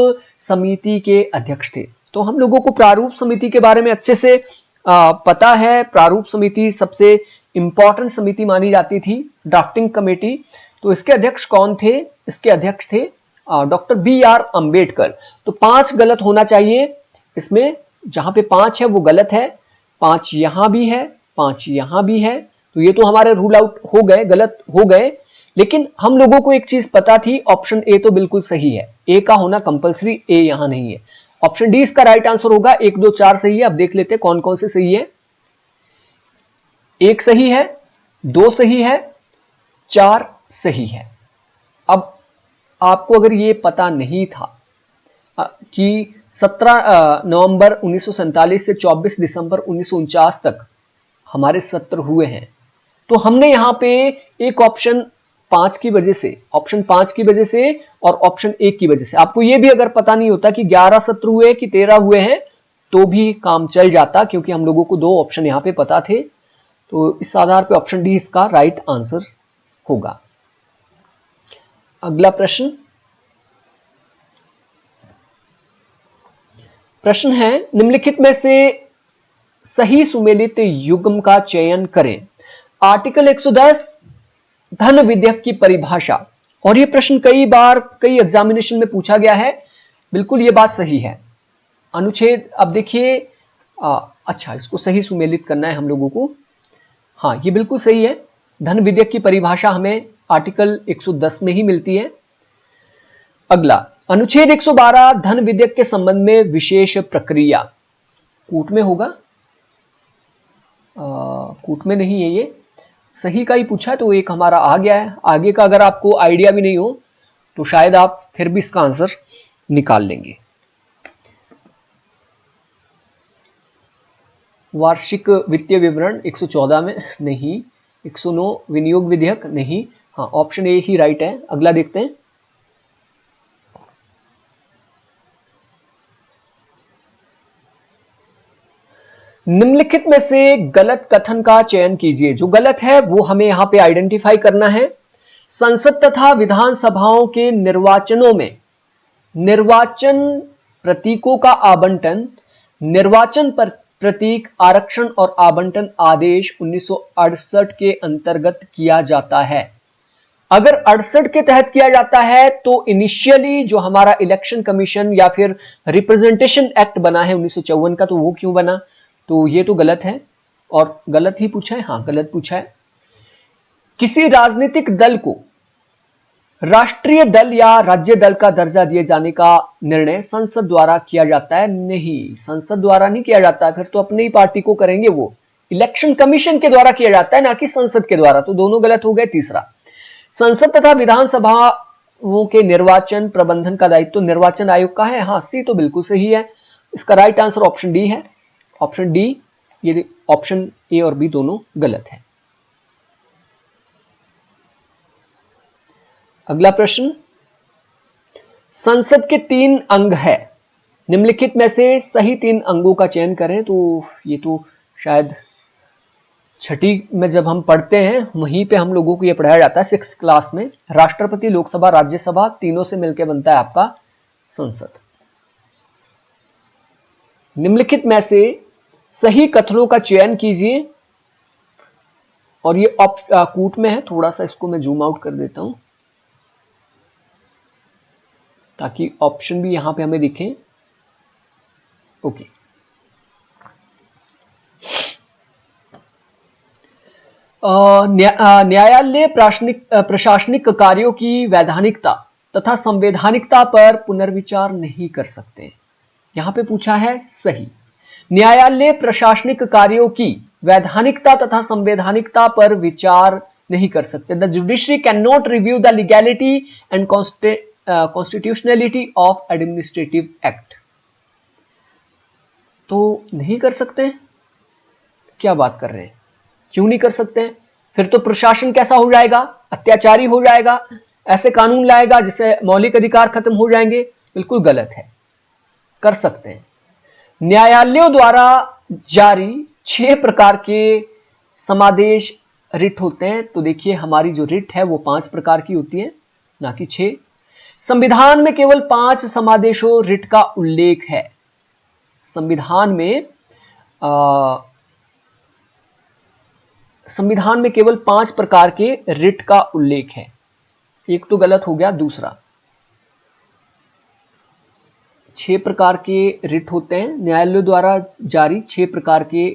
समिति के अध्यक्ष थे। तो हम लोगों को प्रारूप समिति के बारे में अच्छे से पता है। प्रारूप समिति सबसे इंपॉर्टेंट समिति मानी जाती थी, ड्राफ्टिंग कमेटी। तो इसके अध्यक्ष कौन थे? इसके अध्यक्ष थे डॉक्टर BR अंबेडकर। तो 5 गलत होना चाहिए इसमें, जहां पे 5 है वो गलत है, 5 यहां भी है, 5 यहां भी है। तो ये तो हमारे रूल आउट हो गए, गलत हो गए। लेकिन हम लोगों को एक चीज पता थी, ऑप्शन ए तो बिल्कुल सही है, ए का होना कंपलसरी, ए यहां नहीं है। ऑप्शन डी इसका राइट आंसर होगा। 1 2 4 सही है। अब देख लेते हैं कौन कौन से सही है। 1 सही है, 2 सही है, 4 सही है। अब आपको अगर ये पता नहीं था कि 17 नवंबर 1947 से 24 दिसंबर 1949 तक हमारे सत्र हुए हैं, तो हमने यहां पे एक ऑप्शन 5 की वजह से, ऑप्शन 5 की वजह से और ऑप्शन 1 की वजह से, आपको यह भी अगर पता नहीं होता कि 11 सत्र हुए कि 13 हुए हैं तो भी काम चल जाता, क्योंकि हम लोगों को 2 ऑप्शन यहां पे पता थे। तो इस आधार पे ऑप्शन डी इसका राइट आंसर होगा। अगला प्रश्न है, निम्नलिखित में से सही सुमेलित युग्म का चयन करें। आर्टिकल 110 धन विधेयक की परिभाषा। और यह प्रश्न कई बार कई एग्जामिनेशन में पूछा गया है। बिल्कुल ये बात सही है। अनुच्छेद, अब देखिए, अच्छा इसको सही सुमेलित करना है हम लोगों को। हाँ, ये बिल्कुल सही है। धन विधेयक की परिभाषा हमें आर्टिकल 110 में ही मिलती है। अगला, अनुच्छेद 112 धन विधेयक के संबंध में विशेष प्रक्रिया। कूट में होगा, कूट में नहीं है, ये सही का ही पूछा है तो एक हमारा आ गया है। आगे का अगर आपको आइडिया भी नहीं हो तो शायद आप फिर भी इसका आंसर निकाल लेंगे। वार्षिक वित्तीय विवरण 114 में नहीं, 109 विनियोग विधेयक नहीं। हाँ, ऑप्शन ए ही राइट है। अगला देखते हैं। निम्नलिखित में से गलत कथन का चयन कीजिए। जो गलत है वो हमें यहां पे आइडेंटिफाई करना है। संसद तथा विधानसभाओं के निर्वाचनों में निर्वाचन प्रतीकों का आवंटन, निर्वाचन पर प्रतीक आरक्षण और आवंटन आदेश 1968 के अंतर्गत किया जाता है। अगर 68 के तहत किया जाता है तो इनिशियली जो हमारा इलेक्शन कमीशन या फिर रिप्रेजेंटेशन एक्ट बना है 1954 का, तो वो क्यों बना? तो ये तो गलत है। और गलत ही पूछा है, हाँ गलत पूछा है। किसी राजनीतिक दल को राष्ट्रीय दल या राज्य दल का दर्जा दिए जाने का निर्णय संसद द्वारा किया जाता है? नहीं, संसद द्वारा नहीं किया जाता। फिर तो अपनी ही पार्टी को करेंगे, वो इलेक्शन कमीशन के द्वारा किया जाता है, ना कि संसद के द्वारा। तो दोनों गलत हो गए। तीसरा, संसद तथा विधानसभाओं के निर्वाचन प्रबंधन का दायित्व निर्वाचन आयोग का है। हाँ, सी तो बिल्कुल सही है। इसका राइट आंसर ऑप्शन डी है। ऑप्शन डी, ये ऑप्शन ए और बी दोनों गलत है। अगला प्रश्न, संसद के 3 अंग है, निम्नलिखित में से सही 3 अंगों का चयन करें। तो ये तो शायद छठी में जब हम पढ़ते हैं वहीं पे हम लोगों को ये पढ़ाया जाता है, 6th क्लास में। राष्ट्रपति, लोकसभा, राज्यसभा, तीनों से मिलकर बनता है आपका संसद। निम्नलिखित में से सही कथनों का चयन कीजिए। और ये कूट में है, थोड़ा सा इसको मैं जूम आउट कर देता हूं ताकि ऑप्शन भी यहां पे हमें दिखे। ओके, न्यायालय प्रशासनिक कार्यों की वैधानिकता तथा संवैधानिकता पर पुनर्विचार नहीं कर सकते। यहां पे पूछा है सही। न्यायालय प्रशासनिक कार्यों की वैधानिकता तथा संवैधानिकता पर विचार नहीं कर सकते। The judiciary can not review the legality and constitutionality of administrative act. तो नहीं कर सकते? क्या बात कर रहे हैं, क्यों नहीं कर सकते? फिर तो प्रशासन कैसा हो जाएगा? अत्याचारी हो जाएगा। ऐसे कानून लाएगा जिससे मौलिक अधिकार खत्म हो जाएंगे, बिल्कुल गलत है। कर सकते हैं। न्यायालयों द्वारा जारी 6 प्रकार के समादेश रिट होते हैं। तो देखिए हमारी जो रिट है वो 5 प्रकार की होती है, ना कि 6। संविधान में केवल 5 समादेशों रिट का उल्लेख है। संविधान में केवल 5 प्रकार के रिट का उल्लेख है। एक तो गलत हो गया। दूसरा, 6 प्रकार के रिट होते हैं, न्यायालयों द्वारा जारी 6 प्रकार के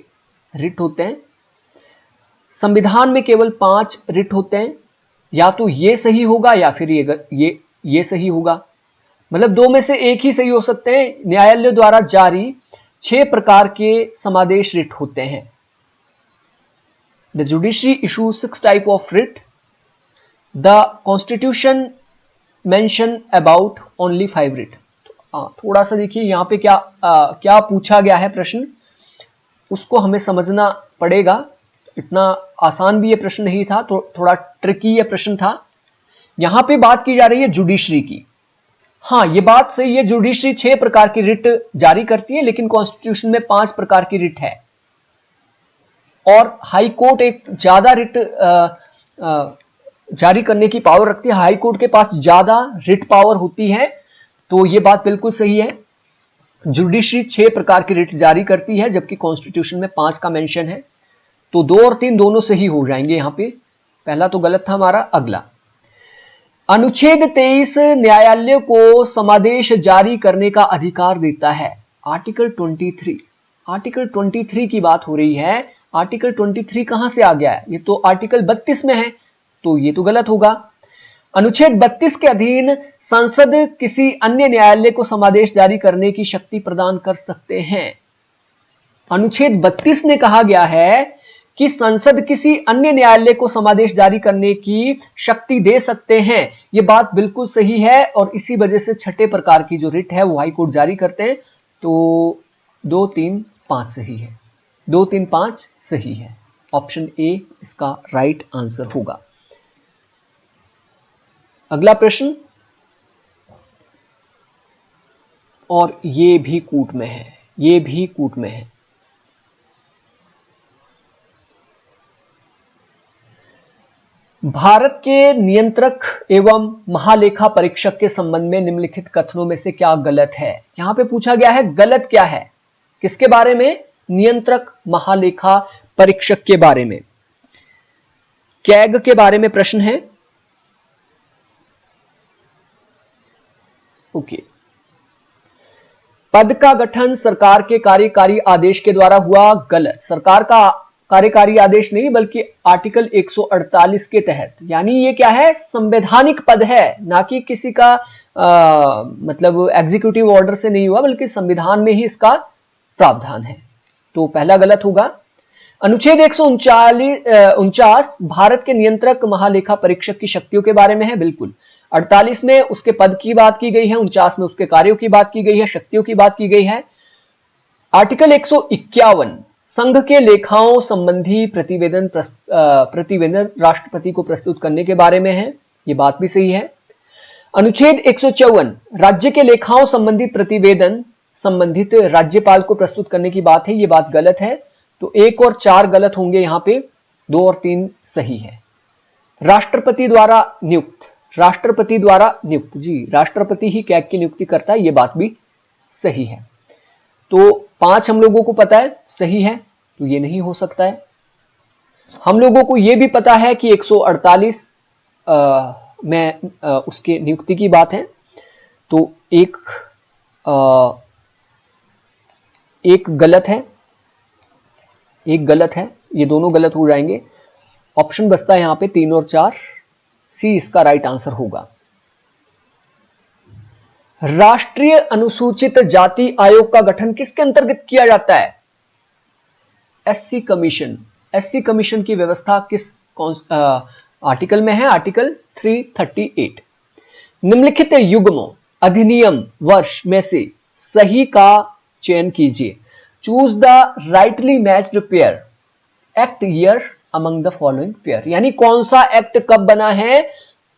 रिट होते हैं। संविधान में केवल 5 रिट होते हैं। या तो ये सही होगा या फिर ये सही होगा, मतलब 2 में से एक ही सही हो सकते हैं। न्यायालयों द्वारा जारी 6 प्रकार के समादेश रिट होते हैं। The judiciary issue 6 type of writ. The constitution mention about only 5 writ. थोड़ा सा देखिए यहाँ पे क्या पूछा गया है प्रश्न, उसको हमें समझना पड़ेगा। इतना आसान भी ये प्रश्न नहीं था, तो थोड़ा ट्रिकी ये प्रश्न था। यहां पे बात की जा रही है जुडिशरी की। हाँ, ये बात सही है, जुडिशरी 6 प्रकार की रिट जारी करती है, लेकिन कॉन्स्टिट्यूशन में 5 प्रकार की रिट है। और हाई कोर्ट एक ज्यादा रिट जारी करने की पावर रखती है। हाई कोर्ट के पास ज्यादा रिट पावर होती है। तो ये बात बिल्कुल सही है, जुडिशरी 6 प्रकार की रिट जारी करती है, जबकि कॉन्स्टिट्यूशन में 5 का मेंशन है। तो 2 और 3 दोनों सही हो जाएंगे। यहां पे पहला तो गलत था हमारा। अगला, अनुच्छेद 23 न्यायालय को समादेश जारी करने का अधिकार देता है। आर्टिकल 23, आर्टिकल 23 की बात हो रही है। आर्टिकल 23 कहां से आ गया है? ये तो आर्टिकल 32 में है, तो ये तो गलत होगा। अनुच्छेद 32 के अधीन संसद किसी अन्य न्यायालय को समादेश जारी करने की शक्ति प्रदान कर सकते हैं। अनुच्छेद 32 ने कहा गया है कि संसद किसी अन्य न्यायालय को समादेश जारी करने की शक्ति दे सकते हैं। यह बात बिल्कुल सही है, और इसी वजह से 6ठे प्रकार की जो रिट है वो हाई कोर्ट जारी करते हैं। तो 2, 3, 5 सही है। 2, 3, 5 सही है। ऑप्शन ए इसका राइट आंसर होगा। अगला प्रश्न, और ये भी कूट में है, ये भी कूट में है। भारत के नियंत्रक एवं महालेखा परीक्षक के संबंध में निम्नलिखित कथनों में से क्या गलत है? यहां पे पूछा गया है गलत क्या है, किसके बारे में? नियंत्रक महालेखा परीक्षक के बारे में, कैग के बारे में प्रश्न है। ओके। पद का गठन सरकार के कार्यकारी आदेश के द्वारा हुआ, गलत। सरकार का कार्यकारी आदेश नहीं, बल्कि आर्टिकल 148 के तहत। यानी ये क्या है? संवैधानिक पद है, ना कि किसी का मतलब एग्जीक्यूटिव ऑर्डर से नहीं हुआ, बल्कि संविधान में ही इसका प्रावधान है। तो पहला गलत होगा। अनुच्छेद 149 भारत के नियंत्रक महालेखा परीक्षक की शक्तियों के बारे में है, बिल्कुल। 48 में उसके पद की बात की गई है, 49 में उसके कार्यों की बात की गई है, शक्तियों की बात की गई है। आर्टिकल 151 संघ के लेखाओं संबंधी प्रतिवेदन राष्ट्रपति को प्रस्तुत करने के बारे में है, यह बात भी सही है। अनुच्छेद 154 राज्य के लेखाओं संबंधी प्रतिवेदन संबंधित राज्यपाल को प्रस्तुत करने की बात है, यह बात गलत है। तो 1 और 4 गलत होंगे, यहां पे 2 और 3 सही है। राष्ट्रपति द्वारा नियुक्त, राष्ट्रपति द्वारा नियुक्त, जी राष्ट्रपति ही कैग की नियुक्ति करता है, यह बात भी सही है। तो 5 हम लोगों को पता है सही है, तो ये नहीं हो सकता है। हम लोगों को यह भी पता है कि 148 में उसके नियुक्ति की बात है। तो एक गलत है, एक गलत है, ये दोनों गलत हो जाएंगे। ऑप्शन बचता है यहां पे 3 और 4, सी इसका राइट आंसर होगा। राष्ट्रीय अनुसूचित जाति आयोग का गठन किसके अंतर्गत किया जाता है? SC commission. एससी कमीशन की व्यवस्था किस आर्टिकल में है? आर्टिकल 338। निम्नलिखित युग्मों अधिनियम वर्ष में से सही का चयन कीजिए। Choose the rightly matched pair, act year among the following pair. यानी कौन सा एक्ट कब बना है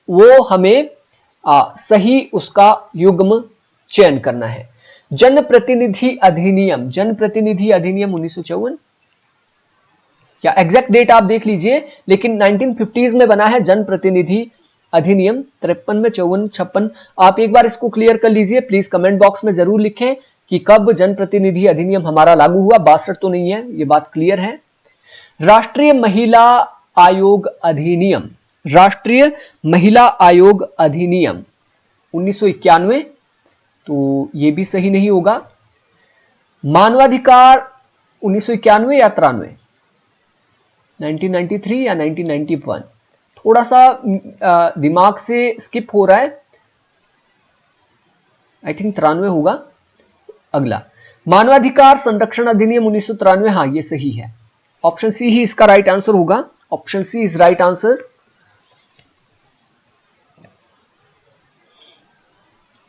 वो हमें सही उसका युग्म चयन करना है। जनप्रतिनिधि अधिनियम, जनप्रतिनिधि अधिनियम 1954, या एग्जैक्ट डेट आप देख लीजिए, लेकिन 1950s में बना है जनप्रतिनिधि अधिनियम। 53 में 54 56, आप एक बार इसको क्लियर कर लीजिए प्लीज, कमेंट बॉक्स में जरूर लिखें कि कब जनप्रतिनिधि अधिनियम हमारा लागू हुआ। 62 तो नहीं है, ये बात क्लियर है। राष्ट्रीय महिला आयोग अधिनियम, राष्ट्रीय महिला आयोग अधिनियम 1991, तो ये भी सही नहीं होगा। मानवाधिकार 1991 या 93, 1993 या 1991, थोड़ा सा दिमाग से स्किप हो रहा है, आई थिंक 93 होगा। अगला, मानवाधिकार संरक्षण अधिनियम 1993, हाँ ये सही है, ऑप्शन सी ही इसका राइट आंसर होगा। Option C is right answer.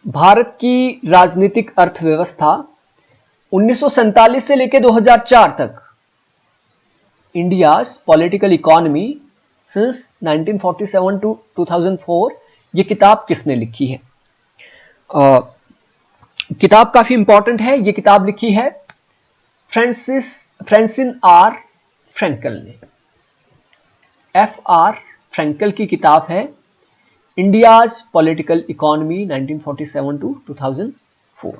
Bharat की राजनीतिक अर्थव्यवस्था 1947 से लेकर 2004 तक, India's political economy since 1947 to 2004, ये किताब किसने लिखी है? किताब काफी इंपॉर्टेंट है। ये किताब लिखी है फ्रांसिस आर फ्रैंकल ने। FR फ्रैंकल की किताब है इंडियाज पॉलिटिकल इकोनॉमी 1947 टू 2004।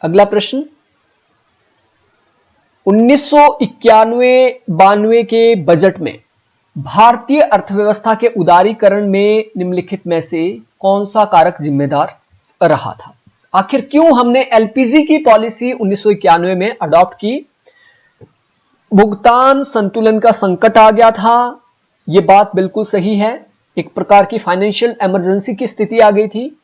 अगला प्रश्न, 1991-92 के बजट में भारतीय अर्थव्यवस्था के उदारीकरण में निम्नलिखित में से कौन सा कारक जिम्मेदार रहा था? आखिर क्यों हमने LPG की पॉलिसी 1991 में अडॉप्ट की? भुगतान संतुलन का संकट आ गया था, यह बात बिल्कुल सही है। एक प्रकार की फाइनेंशियल इमरजेंसी की स्थिति आ गई थी।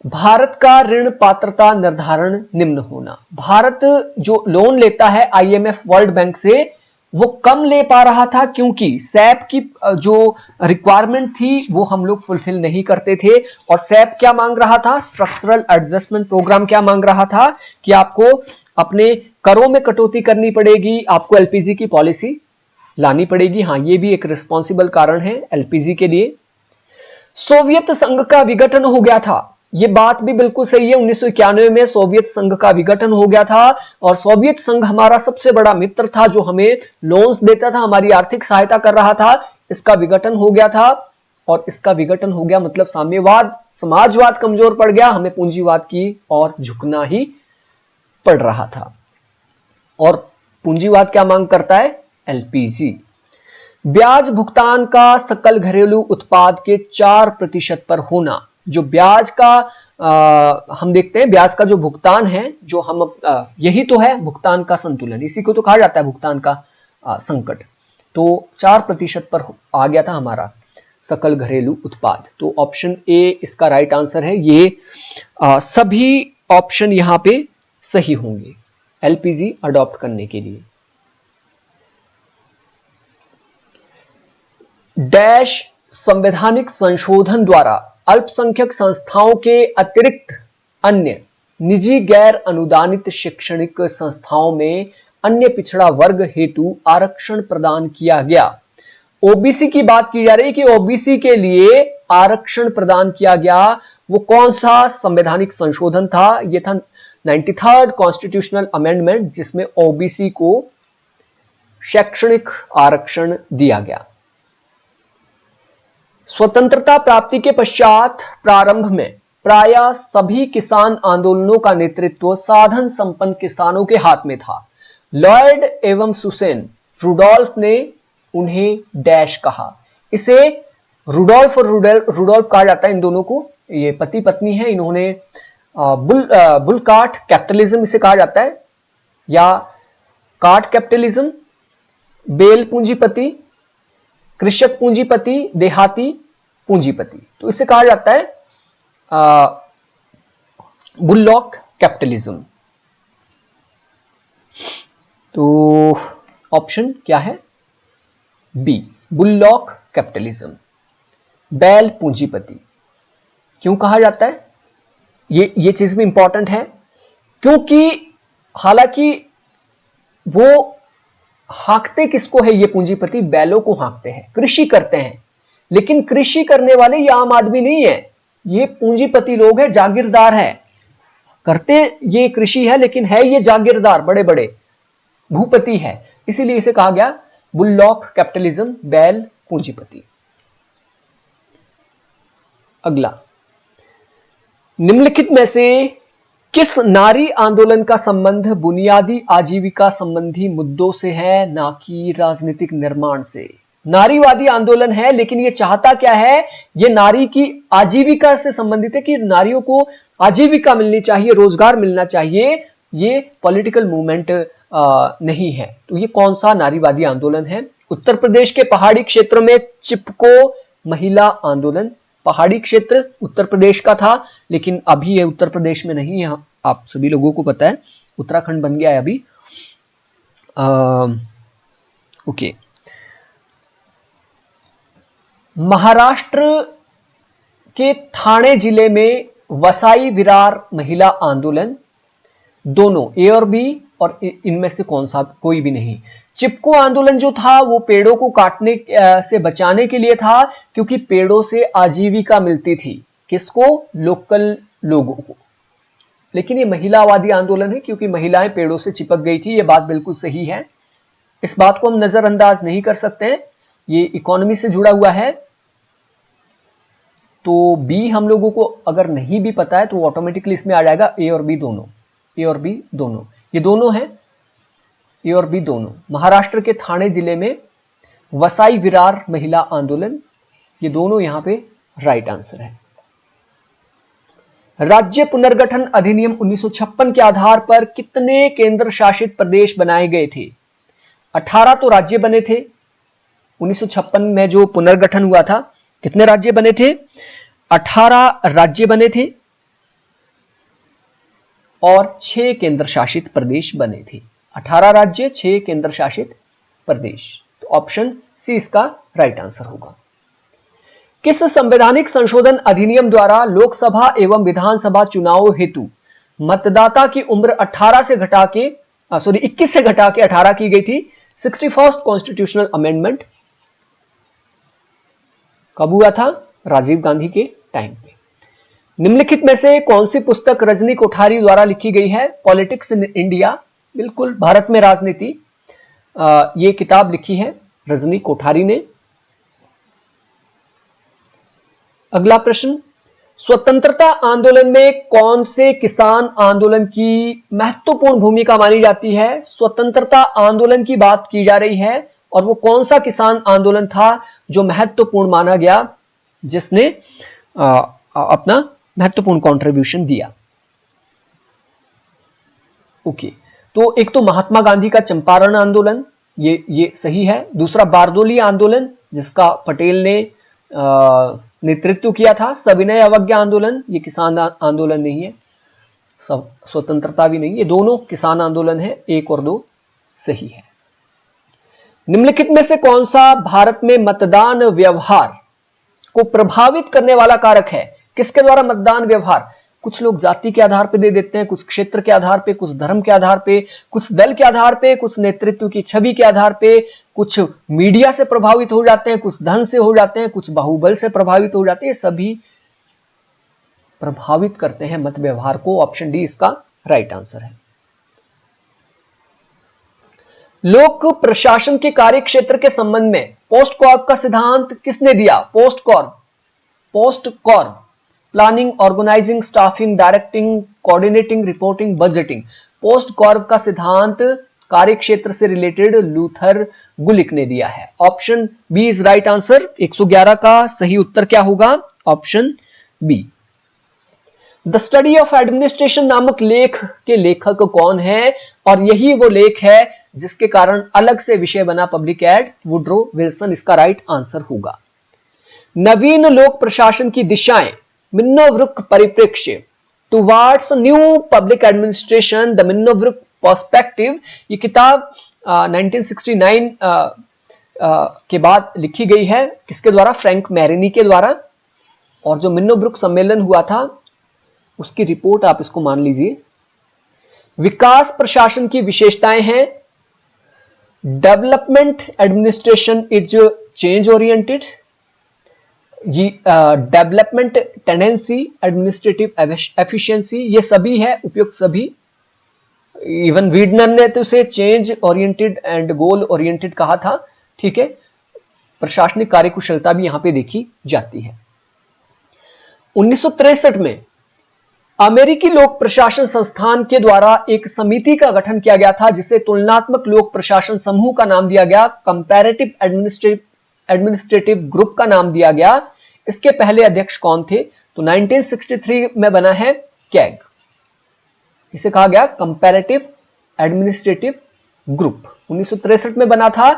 भारत का ऋण पात्रता निर्धारण निम्न होना, भारत जो लोन लेता है IMF वर्ल्ड बैंक से, वो कम ले पा रहा था क्योंकि सैप की जो रिक्वायरमेंट थी वो हम लोग फुलफिल नहीं करते थे। और सैप क्या मांग रहा था? स्ट्रक्चरल एडजस्टमेंट प्रोग्राम क्या मांग रहा था कि आपको अपने करों में कटौती करनी पड़ेगी, आपको LPG की पॉलिसी लानी पड़ेगी। हाँ, ये भी एक रिस्पॉन्सिबल कारण है LPG के लिए। सोवियत संघ का विघटन हो गया था, ये बात भी बिल्कुल सही है। 1991 में सोवियत संघ का विघटन हो गया था और सोवियत संघ हमारा सबसे बड़ा मित्र था जो हमें लोन्स देता था, हमारी आर्थिक सहायता कर रहा था। इसका विघटन हो गया था और इसका विघटन हो गया मतलब साम्यवाद, समाजवाद कमजोर पड़ गया, हमें पूंजीवाद की ओर झुकना ही पड़ रहा था। और पूंजीवाद क्या मांग करता है? LPG। ब्याज भुगतान का सकल घरेलू उत्पाद के 4% पर होना, जो ब्याज का हम देखते हैं, ब्याज का जो भुगतान है, जो हम यही तो है भुगतान का संतुलन, इसी को तो कहा जाता है भुगतान का संकट। तो 4% पर आ गया था हमारा सकल घरेलू उत्पाद। तो ऑप्शन ए इसका राइट आंसर है। ये सभी ऑप्शन यहां पे सही होंगे LPG अडॉप्ट करने के लिए। डैश संवैधानिक संशोधन द्वारा अल्पसंख्यक संस्थाओं के अतिरिक्त अन्य निजी गैर अनुदानित शैक्षणिक संस्थाओं में अन्य पिछड़ा वर्ग हेतु आरक्षण प्रदान किया गया। OBC की बात की जा रही है कि OBC के लिए आरक्षण प्रदान किया गया। वो कौन सा संवैधानिक संशोधन था? यह था 93rd कॉन्स्टिट्यूशनल अमेंडमेंट, जिसमें OBC को शैक्षणिक आरक्षण दिया गया। स्वतंत्रता प्राप्ति के पश्चात प्रारंभ में प्रायः सभी किसान आंदोलनों का नेतृत्व साधन संपन्न किसानों के हाथ में था। लॉयड एवं सुसेन रुडोल्फ ने उन्हें डैश कहा। इसे रुडोल्फ और रुडोल्फ कहा जाता है इन दोनों को, ये पति पत्नी है। इन्होंने बुल कार्ट कैपिटलिज्म इसे कहा जाता है, या कार्ट कैपिटलिज्म, बेल पूंजीपति, कृषक पूंजीपति, देहाती पूंजीपति, तो इसे कहा जाता है बुल्लॉक कैपिटलिज्म। तो ऑप्शन क्या है? बी, बुल्लॉक कैपिटलिज्म, बैल पूंजीपति। क्यों कहा जाता है? ये चीज भी इंपॉर्टेंट है, क्योंकि हालांकि वो हाँकते किसको है ये पूंजीपति? बैलों को हाँकते हैं, कृषि करते हैं। लेकिन कृषि करने वाले ये आम आदमी नहीं है, ये पूंजीपति लोग हैं, जागीरदार है। करते ये कृषि है लेकिन है ये जागीरदार, बड़े बड़े भूपति है, इसीलिए इसे कहा गया बुललॉक कैपिटलिज्म, बैल पूंजीपति। अगला, निम्नलिखित में से किस नारी आंदोलन का संबंध बुनियादी आजीविका संबंधी मुद्दों से है, ना कि राजनीतिक निर्माण से? नारीवादी आंदोलन है लेकिन ये चाहता क्या है? ये नारी की आजीविका से संबंधित है कि नारियों को आजीविका मिलनी चाहिए, रोजगार मिलना चाहिए। ये पॉलिटिकल मूवमेंट नहीं है। तो ये कौन सा नारीवादी आंदोलन है? उत्तर प्रदेश के पहाड़ी क्षेत्र में चिपको महिला आंदोलन। पहाड़ी क्षेत्र उत्तर प्रदेश का था लेकिन अभी ये उत्तर प्रदेश में नहीं है, आप सभी लोगों को पता है, उत्तराखंड बन गया है अभी। ओके, महाराष्ट्र के ठाणे जिले में वसाई विरार महिला आंदोलन, दोनों ए और बी, और इनमें से कौन सा? कोई भी नहीं। चिपको आंदोलन जो था वो पेड़ों को काटने से बचाने के लिए था, क्योंकि पेड़ों से आजीविका मिलती थी। किसको? लोकल लोगों को। लेकिन ये महिलावादी आंदोलन है क्योंकि महिलाएं पेड़ों से चिपक गई थी। ये बात बिल्कुल सही है, इस बात को हम नजरअंदाज नहीं कर सकते हैं। ये इकोनॉमी से जुड़ा हुआ है। तो बी हम लोगों को अगर नहीं भी पता है तो ऑटोमेटिकली इसमें आ जाएगा ए और बी दोनों। ए और बी दोनों, ये दोनों है, ए और बी दोनों। महाराष्ट्र के ठाणे जिले में वसाई विरार महिला आंदोलन, ये दोनों यहां पे राइट आंसर है। राज्य पुनर्गठन अधिनियम 1956 के आधार पर कितने केंद्र शासित प्रदेश बनाए गए थे? 18 तो राज्य बने थे 1956 में जो पुनर्गठन हुआ था। कितने राज्य बने थे? 18 राज्य बने थे और 6 केंद्र शासित प्रदेश बने थे। 18 राज्य, 6 केंद्र शासित प्रदेश। तो ऑप्शन सी इसका राइट आंसर होगा। किस संवैधानिक संशोधन अधिनियम द्वारा लोकसभा एवं विधानसभा चुनाव हेतु मतदाता की उम्र 18 से घटा के 21 से घटा के 18 की गई थी? 61st कॉन्स्टिट्यूशनल अमेंडमेंट कब हुआ था? राजीव गांधी के टाइम पे। निम्नलिखित में से कौन सी पुस्तक रजनी कोठारी द्वारा लिखी गई है? पॉलिटिक्स इन इंडिया, बिल्कुल, भारत में राजनीति, ये किताब लिखी है रजनी कोठारी ने। अगला प्रश्न, स्वतंत्रता आंदोलन में कौन से किसान आंदोलन की महत्वपूर्ण भूमिका मानी जाती है? स्वतंत्रता आंदोलन की बात की जा रही है और वो कौन सा किसान आंदोलन था जो महत्वपूर्ण माना गया, जिसने अपना महत्वपूर्ण कंट्रीब्यूशन दिया? ओके, तो एक तो महात्मा गांधी का चंपारण आंदोलन, ये सही है। दूसरा बारदोली आंदोलन जिसका पटेल ने नेतृत्व किया था। सविनय अवज्ञा आंदोलन, ये किसान आंदोलन नहीं है, सब स्वतंत्रता भी नहीं, ये दोनों किसान आंदोलन है। 1 और 2 सही है। निम्नलिखित में से कौन सा भारत में मतदान व्यवहार को प्रभावित करने वाला कारक है? किसके द्वारा मतदान व्यवहार? कुछ लोग जाति के आधार पर दे देते हैं, कुछ क्षेत्र के आधार पे, कुछ धर्म के आधार पे, कुछ दल के आधार पे, कुछ नेतृत्व की छवि के आधार पे, कुछ मीडिया से प्रभावित हो जाते हैं, कुछ धन से हो जाते हैं, कुछ बाहुबल से प्रभावित हो जाते हैं। सभी प्रभावित करते हैं मत व्यवहार को। ऑप्शन डी इसका राइट आंसर है। लोक प्रशासन के कार्य क्षेत्र के संबंध में पोस्ट कॉर्प का सिद्धांत किसने दिया? POSDCORB, planning, organizing, staffing, directing, coordinating, reporting, budgeting. POSDCORB का सिद्धांत कार्य क्षेत्र से रिलेटेड लूथर गुलिक ने दिया है। Option B is right answer. 111 का सही उत्तर क्या होगा? Option B. The study of administration नामक लेख के लेखक कौन है? और यही वो लेख है जिसके कारण अलग से विषय बना पब्लिक एड, वुड्रो विल्सन इसका राइट आंसर होगा। नवीन लोक प्रशासन की दिशाएं, मिन्नोब्रुक परिप्रेक्ष्य, towards new public administration, the मिन्नोब्रुक perspective, ये किताब 1969 के बाद लिखी गई है। किसके द्वारा? फ्रैंक मैरिनी के द्वारा। और जो मिन्नोब्रुक सम्मेलन हुआ था उसकी रिपोर्ट आप इसको मान लीजिए। विकास प्रशासन की विशेषताएं हैं, development administration is change oriented, development tendency, administrative efficiency, ये सभी है, उपयुक्त सभी। इवन वीडनर ने तो उसे change oriented and goal oriented कहा था, ठीक है। प्रशासनिक कार्यकुशलता भी यहां पे देखी जाती है। 1963 में अमेरिकी लोक प्रशासन संस्थान के द्वारा एक समिति का गठन किया गया था, जिसे तुलनात्मक लोक प्रशासन समूह का नाम दिया गया, कंपैरेटिव एडमिनिस्ट्रेटिव ग्रुप का नाम दिया गया। इसके पहले अध्यक्ष कौन थे? तो 1963 में बना है कैग, इसे कहा गया कंपैरेटिव एडमिनिस्ट्रेटिव ग्रुप। 1963 में बना था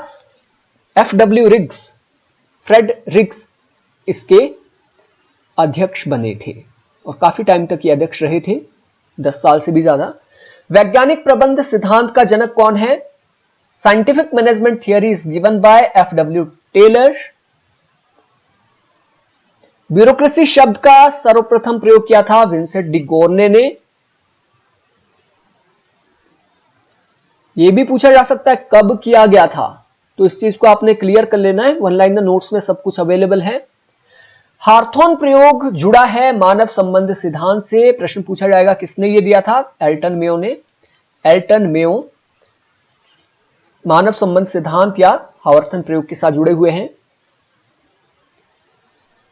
FW रिग्स, फ्रेड रिग्स इसके अध्यक्ष बने थे और काफी टाइम तक ये अध्यक्ष रहे थे, 10 साल से भी ज्यादा। वैज्ञानिक प्रबंध सिद्धांत का जनक कौन है? Scientific management theory is given by FW Taylor. Bureaucracy शब्द का सर्वप्रथम प्रयोग किया था विंसेंट डी गोर्ने ने। यह भी पूछा जा सकता है कब किया गया था, तो इस चीज को आपने क्लियर कर लेना है, वन लाइनर नोट्स में सब कुछ अवेलेबल है। हार्थोन प्रयोग जुड़ा है मानव संबंध सिद्धांत से, प्रश्न पूछा जाएगा किसने ये दिया था? एल्टन मेयो ने। एल्टन मेयो मानव संबंध सिद्धांत या हार्थन प्रयोग के साथ जुड़े हुए हैं।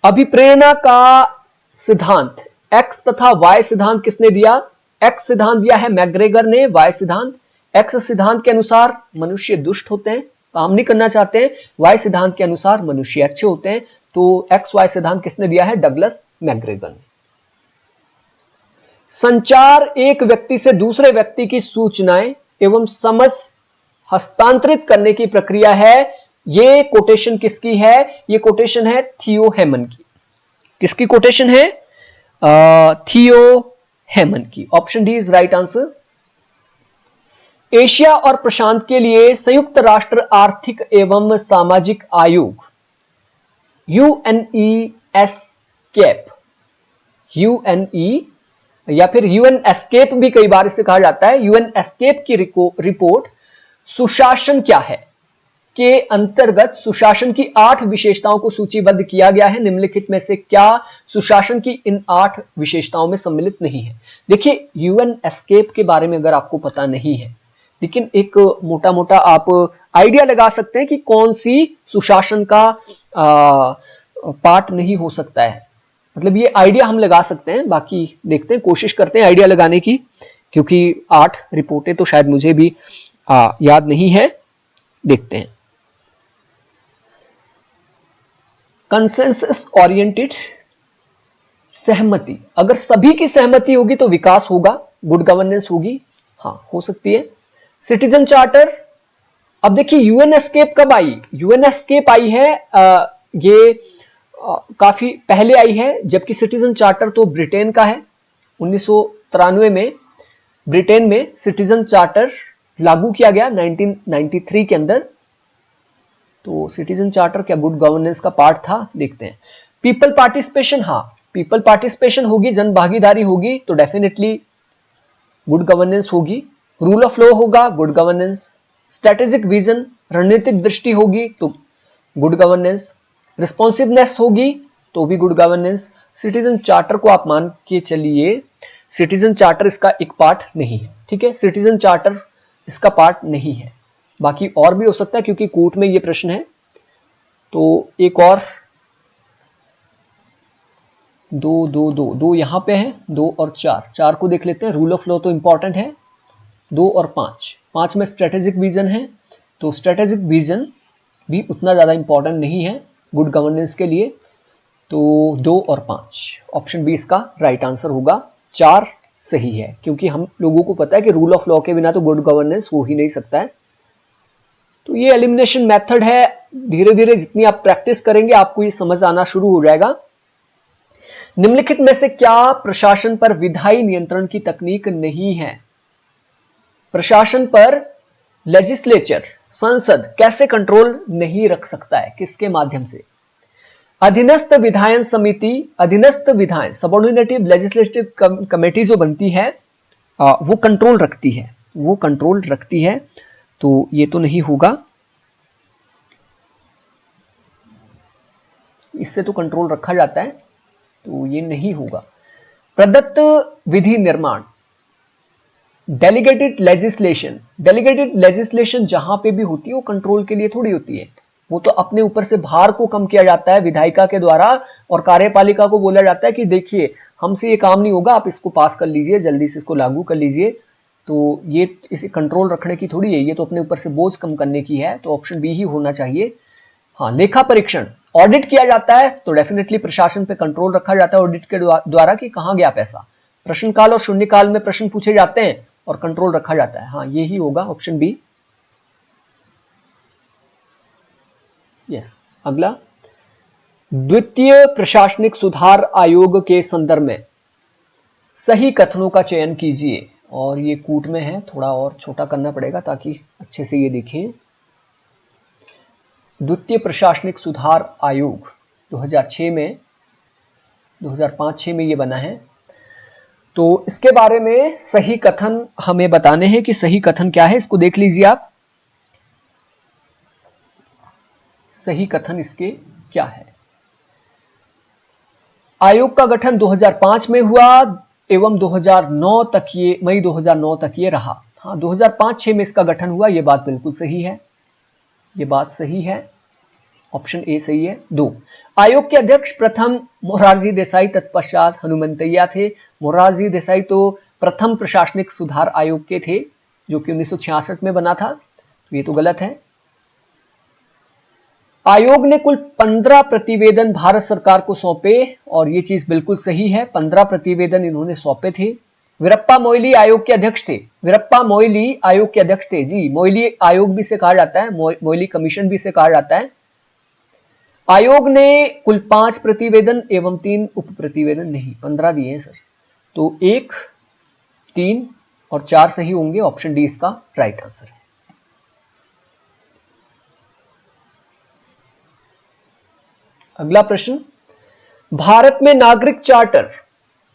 अभिप्रेरणा का सिद्धांत एक्स तथा वाई सिद्धांत किसने दिया? एक्स सिद्धांत दिया है मैग्रेगर ने। वाई सिद्धांत, एक्स सिद्धांत के अनुसार मनुष्य दुष्ट होते हैं, काम नहीं करना चाहते हैं। वाई सिद्धांत के अनुसार मनुष्य अच्छे होते हैं। तो एक्स वाई सिद्धांत किसने दिया है? डगलस मैग्रेगर ने। संचार एक व्यक्ति से दूसरे व्यक्ति की सूचनाएं एवं समझ हस्तांतरित करने की प्रक्रिया है। ये कोटेशन किसकी है? ये कोटेशन है थियो हेमन की। किसकी कोटेशन है? थियो हेमन की। Option D is right answer. Asia और प्रशांत के लिए संयुक्त राष्ट्र आर्थिक एवं सामाजिक आयोग UNESCAP, या फिर UN एस्केप भी कई बार इसे कहा जाता है। UN एस्केप की रिपोर्ट सुशासन क्या है के अंतर्गत सुशासन की 8 विशेषताओं को सूचीबद्ध किया गया है। निम्नलिखित में से क्या सुशासन की इन 8 विशेषताओं में सम्मिलित नहीं है? देखिए, UN एस्केप के बारे में अगर आपको पता नहीं है, लेकिन एक मोटा मोटा आप आइडिया लगा सकते हैं कि कौन सी सुशासन का पार्ट नहीं हो सकता है। मतलब ये आइडिया हम लगा सकते हैं, बाकी देखते हैं, कोशिश करते हैं आइडिया लगाने की, क्योंकि 8 रिपोर्टें तो शायद मुझे भी याद नहीं है। देखते हैं। कंसेंसस ओरिएंटेड, सहमति, अगर सभी की सहमति होगी तो विकास होगा, गुड गवर्नेंस होगी, हाँ हो सकती है। सिटीजन चार्टर, अब देखिए यूएन एस्केप कब आई? यूएन एस्केप आई है ये काफी पहले आई है, जबकि सिटीजन चार्टर तो ब्रिटेन का है। 1993 में ब्रिटेन में सिटीजन चार्टर लागू किया गया 1993 के अंदर। तो सिटीजन चार्टर क्या गुड गवर्नेंस का पार्ट था? देखते हैं। पीपल पार्टिसिपेशन, हाँ पीपल पार्टिसिपेशन होगी, जन भागीदारी होगी तो डेफिनेटली गुड गवर्नेंस होगी। रूल ऑफ लॉ होगा, गुड गवर्नेंस। स्ट्रेटेजिक विजन, रणनीतिक दृष्टि होगी तो गुड गवर्नेंस। रिस्पॉन्सिवनेस होगी तो भी गुड गवर्नेंस। सिटीजन चार्टर को आप मान के चलिए, सिटीजन चार्टर इसका एक पार्ट नहीं है, ठीक है, सिटीजन चार्टर इसका पार्ट नहीं है। बाकी और भी हो सकता है क्योंकि कोर्ट में ये प्रश्न है। तो एक और दो यहां पे है, 2 और 4 को देख लेते हैं। रूल ऑफ लॉ तो इंपॉर्टेंट है। 2 और 5 में स्ट्रेटेजिक विजन है, तो स्ट्रेटेजिक विजन भी उतना ज्यादा इंपॉर्टेंट नहीं है गुड गवर्नेंस के लिए। तो 2 और 5 ऑप्शन बी इसका राइट आंसर होगा। 4 सही है क्योंकि हम लोगों को पता है कि रूल ऑफ लॉ के बिना तो गुड गवर्नेंस हो ही नहीं सकता है। तो ये एलिमिनेशन मेथड है, धीरे धीरे जितनी आप प्रैक्टिस करेंगे आपको ये समझ आना शुरू हो जाएगा। निम्नलिखित में से क्या प्रशासन पर विधायी नियंत्रण की तकनीक नहीं है? प्रशासन पर लेजिस्लेचर, संसद कैसे कंट्रोल नहीं रख सकता है? किसके माध्यम से? अधीनस्थ विधायन समिति, अधीनस्थ विधायन सबऑर्डिनेटिव लेजिस्लेटिव कमेटी जो बनती है वो कंट्रोल रखती है, तो ये तो नहीं होगा, इससे तो कंट्रोल रखा जाता है, तो ये नहीं होगा। प्रदत्त विधि निर्माण, डेलीगेटेड लेजिस्लेशन, डेलीगेटेड लेजिस्लेशन जहां पे भी होती है वो कंट्रोल के लिए थोड़ी होती है, वो तो अपने ऊपर से भार को कम किया जाता है विधायिका के द्वारा, और कार्यपालिका को बोला जाता है कि देखिए हमसे ये काम नहीं होगा, आप इसको पास कर लीजिए, जल्दी से इसको लागू कर लीजिए। तो ये इसे कंट्रोल रखने की थोड़ी है, ये तो अपने ऊपर से बोझ कम करने की है, तो ऑप्शन बी ही होना चाहिए। हाँ, लेखा परीक्षण, ऑडिट किया जाता है तो डेफिनेटली प्रशासन पे कंट्रोल रखा जाता है ऑडिट के द्वारा कि कहां गया पैसा। प्रश्नकाल और शून्यकाल में प्रश्न पूछे जाते हैं और कंट्रोल रखा जाता है। हाँ, ये ही होगा ऑप्शन बी। यस, अगला, द्वितीय प्रशासनिक सुधार आयोग के संदर्भ में सही कथनों का चयन कीजिए। और ये कूट में है, थोड़ा और छोटा करना पड़ेगा ताकि अच्छे से ये देखें। द्वितीय प्रशासनिक सुधार आयोग 2006 में 2005-6 में ये बना है। तो इसके बारे में सही कथन हमें बताने हैं कि सही कथन क्या है, इसको देख लीजिए आप। सही कथन इसके क्या है। आयोग का गठन 2005 में हुआ एवं 2009 तक ये, मई 2009 तक ये रहा। हाँ, 2005-6 में इसका गठन हुआ, ये बात बिल्कुल सही है, ये बात सही है, ऑप्शन ए सही है। 2, आयोग के अध्यक्ष प्रथम मोरारजी देसाई तत्पश्चात हनुमंतैया थे। मोरारजी देसाई तो प्रथम प्रशासनिक सुधार आयोग के थे जो कि 1966 में बना था, तो ये तो गलत है। आयोग ने कुल 15 प्रतिवेदन भारत सरकार को सौंपे, और ये चीज बिल्कुल सही है, 15 प्रतिवेदन इन्होंने सौंपे थे। वीरप्पा मोइली आयोग के अध्यक्ष थे, वीरप्पा मोइली आयोग के अध्यक्ष थे जी, मोइली आयोग भी से कहा जाता है, मोइली कमीशन भी से कहा जाता है। आयोग ने कुल 5 प्रतिवेदन एवं 3 उप प्रतिवेदन, नहीं 15 दिए हैं सर, तो 1, 3 और 4 सही होंगे, ऑप्शन डी इसका राइट आंसर है। अगला प्रश्न, भारत में नागरिक चार्टर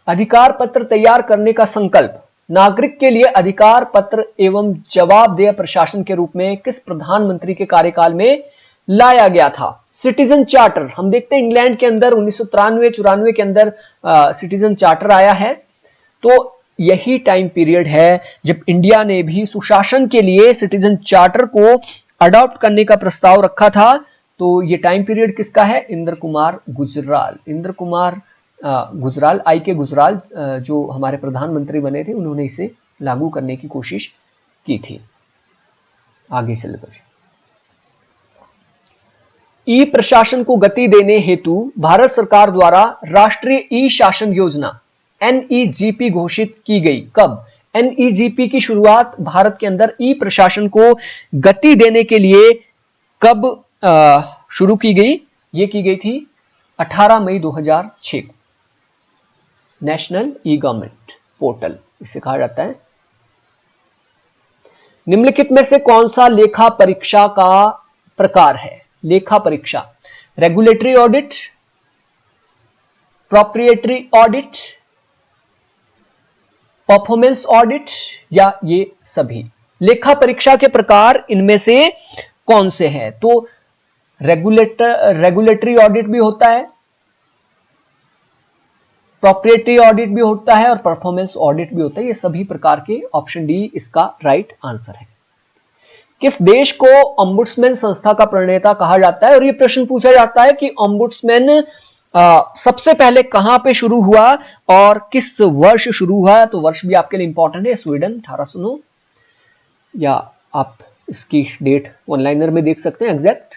अधिकार पत्र तैयार करने का संकल्प नागरिक के लिए अधिकार पत्र एवं जवाबदेह प्रशासन के रूप में किस प्रधानमंत्री के कार्यकाल में लाया गया था। सिटीजन चार्टर, हम देखते हैं इंग्लैंड के अंदर 1993-94 के अंदर सिटीजन चार्टर आया है, तो यही टाइम पीरियड है जब इंडिया ने भी सुशासन के लिए सिटीजन चार्टर को अडॉप्ट करने का प्रस्ताव रखा था। तो ये टाइम पीरियड किसका है, इंद्र कुमार गुजराल, इंद्र कुमार गुजराल, आई के गुजराल जो हमारे प्रधानमंत्री बने थे, उन्होंने इसे लागू करने की कोशिश की थी। आगे चलकर ई प्रशासन को गति देने हेतु भारत सरकार द्वारा राष्ट्रीय ई शासन योजना NEGP घोषित की गई। कब? NEGP की शुरुआत भारत के अंदर ई प्रशासन को गति देने के लिए कब शुरू की गई? ये की गई थी 18 मई 2006 को। नेशनल ई गवर्नमेंट पोर्टल इसे कहा जाता है। निम्नलिखित में से कौन सा लेखा परीक्षा का प्रकार है? लेखा परीक्षा, regulatory audit, proprietary audit, performance audit या ये सभी? लेखा परीक्षा के प्रकार इनमें से कौन से हैं? तो रेगुलेटरी ऑडिट भी होता है, प्रोप्रिएटरी ऑडिट भी होता है और परफॉर्मेंस ऑडिट भी होता है। ये सभी प्रकार के, ऑप्शन डी इसका राइट आंसर है। किस देश को ओम्बुड्समैन संस्था का प्रणेता कहा जाता है? और ये प्रश्न पूछा जाता है कि ओम्बुड्समैन सबसे पहले कहां पे शुरू हुआ और किस वर्ष शुरू हुआ? तो वर्ष भी आपके लिए इंपॉर्टेंट है, स्वीडन 1809, या आप इसकी डेट ऑनलाइनर में देख सकते हैं एग्जैक्ट।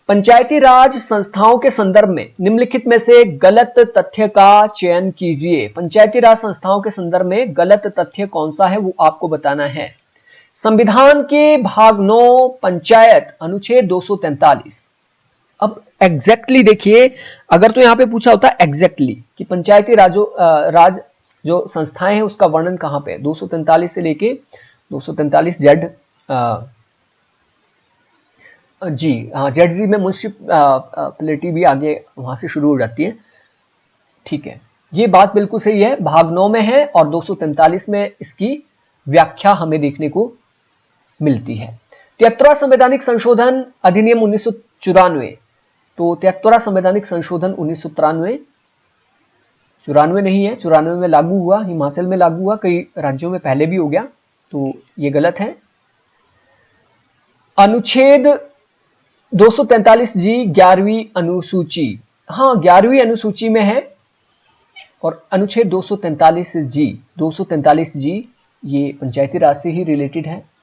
पंचायती राज संस्थाओं के संदर्भ में निम्नलिखित में से गलत तथ्य का चयन कीजिए। पंचायती राज संस्थाओं के संदर्भ में गलत तथ्य कौन सा है वो आपको बताना है। संविधान के भाग 9 पंचायत अनुच्छेद 243। अब एग्जैक्टली देखिए, अगर तो यहां पे पूछा होता एग्जैक्टली कि पंचायती राज जो संस्थाएं हैं उसका वर्णन कहां पे, 243 से लेके 243 जेड जी, हाँ जेड जी में म्युनिसिपैलिटी भी आगे वहां से शुरू हो जाती है। ठीक है, ये बात बिल्कुल सही है, भाग 9 में है और 243 में इसकी व्याख्या हमें देखने को मिलती है। 73वां संवैधानिक संशोधन अधिनियम 1994, तो 73वां संवैधानिक संशोधन 1993, 94 नहीं है, 94 में लागू हुआ, हिमाचल में लागू हुआ, कई राज्यों में पहले भी हो गया, तो ये गलत है। अनुच्छेद 243 जी 11वीं अनुसूची, हाँ 11वीं अनुसूची में है, और अनुच्छेद 243 जी ये पंचायती राज से ही रिलेटेड है।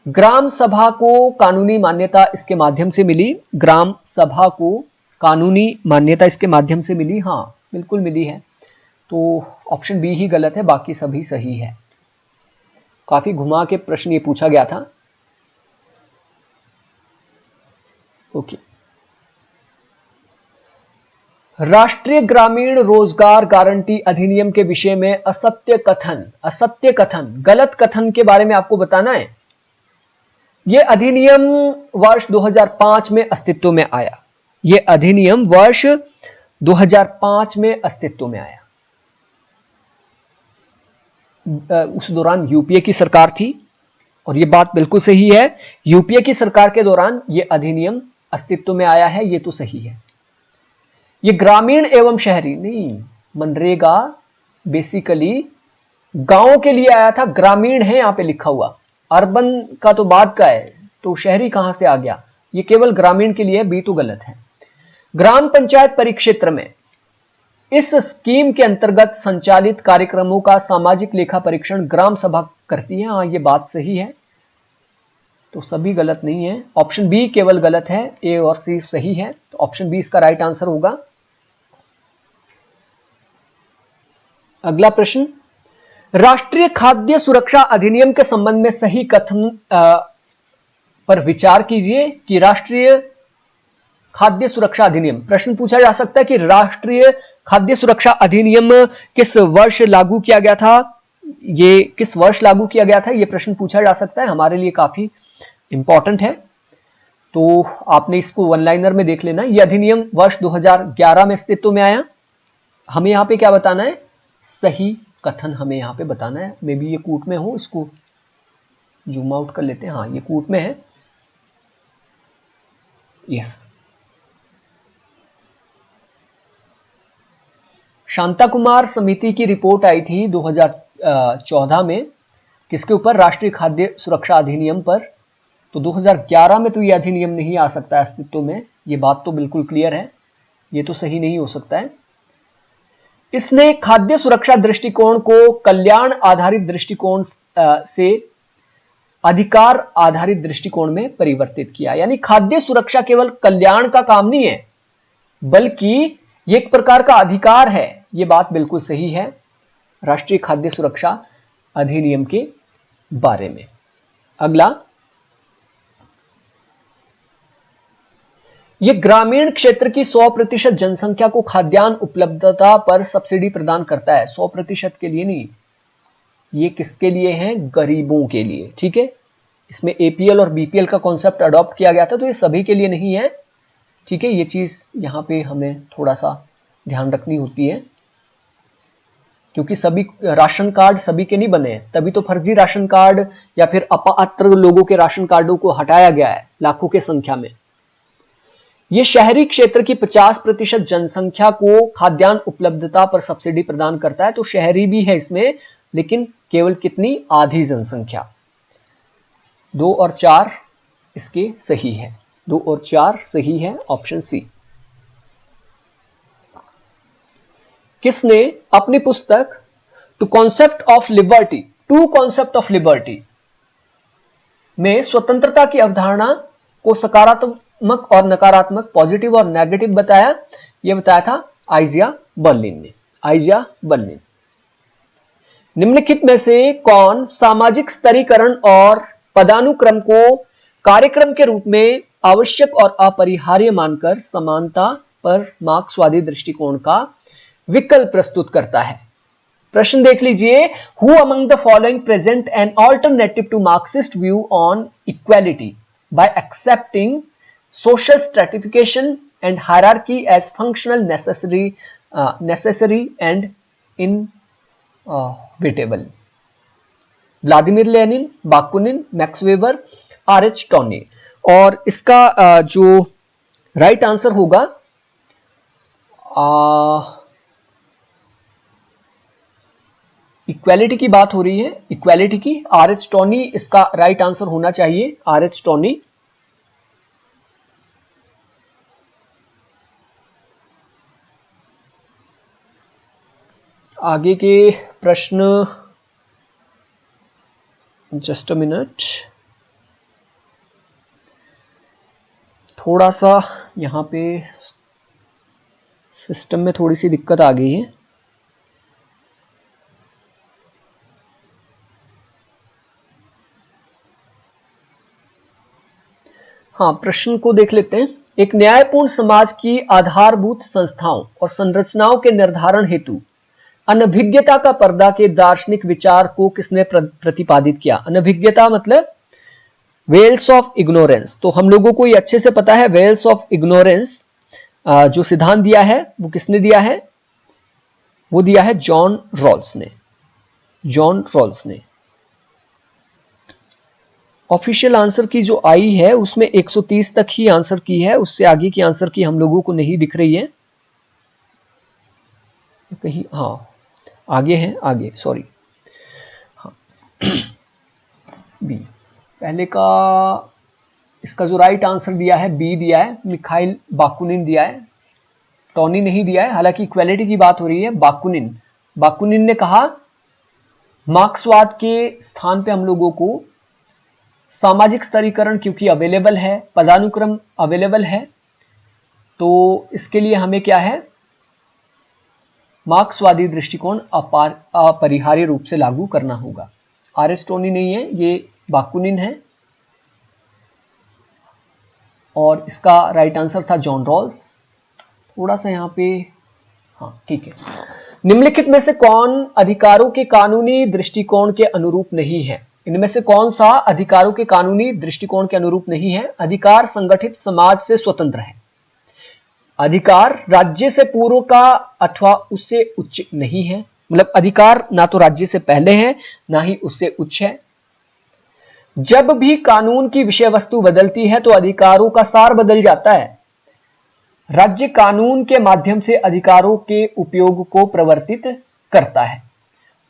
ग्राम सभा को कानूनी मान्यता इसके माध्यम से मिली, ग्राम सभा को कानूनी मान्यता इसके माध्यम से मिली, हाँ बिल्कुल मिली है, तो ऑप्शन बी ही गलत है, बाकी सभी सही है। काफी घुमा के प्रश्न ये पूछा गया था। ओके, राष्ट्रीय ग्रामीण रोजगार गारंटी अधिनियम के विषय में असत्य कथन, गलत कथन के बारे में आपको बताना है। यह अधिनियम वर्ष 2005 में अस्तित्व में आया, यह अधिनियम वर्ष 2005 में अस्तित्व में आया। उस दौरान यूपीए की सरकार थी, और यह बात बिल्कुल सही है, यूपीए की सरकार के दौरान यह अधिनियम अस्तित्व में आया है, यह तो सही है। ये ग्रामीण एवं शहरी नहीं, मनरेगा बेसिकली गांव के लिए आया था, ग्रामीण है यहां पे लिखा हुआ, अर्बन का तो बाद का है, तो शहरी कहां से आ गया, ये केवल ग्रामीण के लिए, बी तो गलत है। ग्राम पंचायत परिक्षेत्र में इस स्कीम के अंतर्गत संचालित कार्यक्रमों का सामाजिक लेखा परीक्षण ग्राम सभा करती है, हाँ ये बात सही है, तो सभी गलत नहीं है, ऑप्शन बी केवल गलत है, ए और सी सही है, तो ऑप्शन बी इसका राइट आंसर होगा। अगला प्रश्न, राष्ट्रीय खाद्य सुरक्षा अधिनियम के संबंध में सही कथन पर विचार कीजिए कि राष्ट्रीय खाद्य सुरक्षा अधिनियम, प्रश्न पूछा जा सकता है कि राष्ट्रीय खाद्य सुरक्षा अधिनियम किस वर्ष लागू किया गया था, ये किस वर्ष लागू किया गया था, ये प्रश्न पूछा जा सकता है, हमारे लिए काफी इंपॉर्टेंट है, तो आपने इसको वन लाइनर में देख लेना। यह अधिनियम वर्ष 2011 में अस्तित्व में आया। हमें यहां पे क्या बताना है, सही कथन हमें यहां पे बताना है। मे बी ये कूट में हो, इसको जूम आउट कर लेते हैं, हाँ ये कूट में है, यस। शांता कुमार समिति की रिपोर्ट आई थी 2014 में, किसके ऊपर, राष्ट्रीय खाद्य सुरक्षा अधिनियम पर, तो 2011 में तो यह अधिनियम नहीं आ सकता है अस्तित्व में, ये बात तो बिल्कुल क्लियर है, ये तो सही नहीं हो सकता है। इसने खाद्य सुरक्षा दृष्टिकोण को कल्याण आधारित दृष्टिकोण से अधिकार आधारित दृष्टिकोण में परिवर्तित किया, यानी खाद्य सुरक्षा केवल कल्याण का काम नहीं है, बल्कि यह एक प्रकार का अधिकार है, यह बात बिल्कुल सही है राष्ट्रीय खाद्य सुरक्षा अधिनियम के बारे में। अगला, यह ग्रामीण क्षेत्र की 100% जनसंख्या को खाद्यान्न उपलब्धता पर सब्सिडी प्रदान करता है, 100% के लिए नहीं, ये किसके लिए है, गरीबों के लिए, ठीक है। इसमें एपीएल और बीपीएल का कॉन्सेप्ट अडॉप्ट किया गया था, तो ये सभी के लिए नहीं है, ठीक है, ये चीज यहां पे हमें थोड़ा सा ध्यान रखनी होती है, क्योंकि सभी राशन कार्ड सभी के नहीं बने, तभी तो फर्जी राशन कार्ड या फिर अपात्र लोगों के राशन कार्डों को हटाया गया है लाखों के संख्या में। यह शहरी क्षेत्र की 50% जनसंख्या को खाद्यान्न उपलब्धता पर सब्सिडी प्रदान करता है, तो शहरी भी है इसमें, लेकिन केवल कितनी, आधी जनसंख्या। 2 और 4 इसके सही है, 2 और 4 सही है, ऑप्शन सी। किसने अपनी पुस्तक टू कॉन्सेप्ट ऑफ लिबर्टी में स्वतंत्रता की अवधारणा को सकारात्मक और नकारात्मक, पॉजिटिव और नेगेटिव बताया, यह बताया था आइजिया बर्लिन ने, आइजिया बर्लिन। निम्नलिखित में से कौन सामाजिक स्तरीकरण और पदानुक्रम को कार्यक्रम के रूप में आवश्यक और अपरिहार्य मानकर समानता पर मार्क्सवादी दृष्टिकोण का विकल्प प्रस्तुत करता है। प्रश्न देख लीजिए, who among the following present an alternative to Marxist view on equality by accepting social stratification and hierarchy as functional necessary and inevitable. Vladimir Lenin, Bakunin, Max Weber, R H. Tawney. और इसका जो राइट आंसर होगा equality की बात हो रही है, equality की, आर.एच. टॉनी इसका राइट आंसर होना चाहिए, आर.एच. टॉनी। आगे के प्रश्न, जस्ट अ मिनट, थोड़ा सा यहां पे सिस्टम में थोड़ी सी दिक्कत आ गई है। हाँ, प्रश्न को देख लेते हैं। एक न्यायपूर्ण समाज की आधारभूत संस्थाओं और संरचनाओं के निर्धारण हेतु अनभिज्ञता का पर्दा के दार्शनिक विचार को किसने प्रतिपादित किया? अनभिज्ञता मतलब वेल्स ऑफ इग्नोरेंस। तो हम लोगों को ये अच्छे से पता है, वेल्स ऑफ इग्नोरेंस जो सिद्धांत दिया है वो किसने दिया है? वो दिया है जॉन रॉल्स ने, जॉन रॉल्स ने। ऑफिशियल आंसर की जो आई है उसमें 130 तक ही आंसर की है, उससे आगे की आंसर की हम लोगों को नहीं दिख रही है कहीं। हाँ आगे है, आगे, सॉरी, हाँ बी पहले का। इसका जो राइट आंसर दिया है बी दिया है, मिखाइल बाकुनिन दिया है, टॉनी नहीं दिया है। हालांकि इक्वालिटी की बात हो रही है। बाकुनिन, बाकुनिन ने कहा मार्क्सवाद के स्थान पे हम लोगों को सामाजिक स्तरीकरण क्योंकि अवेलेबल है, पदानुक्रम अवेलेबल है, तो इसके लिए हमें क्या है, मार्क्सवादी दृष्टिकोण अपरिहार्य रूप से लागू करना होगा। आर.एच. टोनी नहीं है, ये बाकुनिन है, और इसका राइट आंसर था जॉन रॉल्स। थोड़ा सा यहाँ पे, हाँ ठीक है। निम्नलिखित में से कौन अधिकारों के कानूनी दृष्टिकोण के अनुरूप नहीं है? इनमें से कौन सा अधिकारों के कानूनी दृष्टिकोण के अनुरूप नहीं है? अधिकार संगठित समाज से स्वतंत्र है, अधिकार राज्य से पूर्व का अथवा उससे उच्च नहीं है, मतलब अधिकार ना तो राज्य से पहले है ना ही उससे उच्च है। जब भी कानून की विषय वस्तु बदलती है तो अधिकारों का सार बदल जाता है। राज्य कानून के माध्यम से अधिकारों के उपयोग को प्रवर्तित करता है,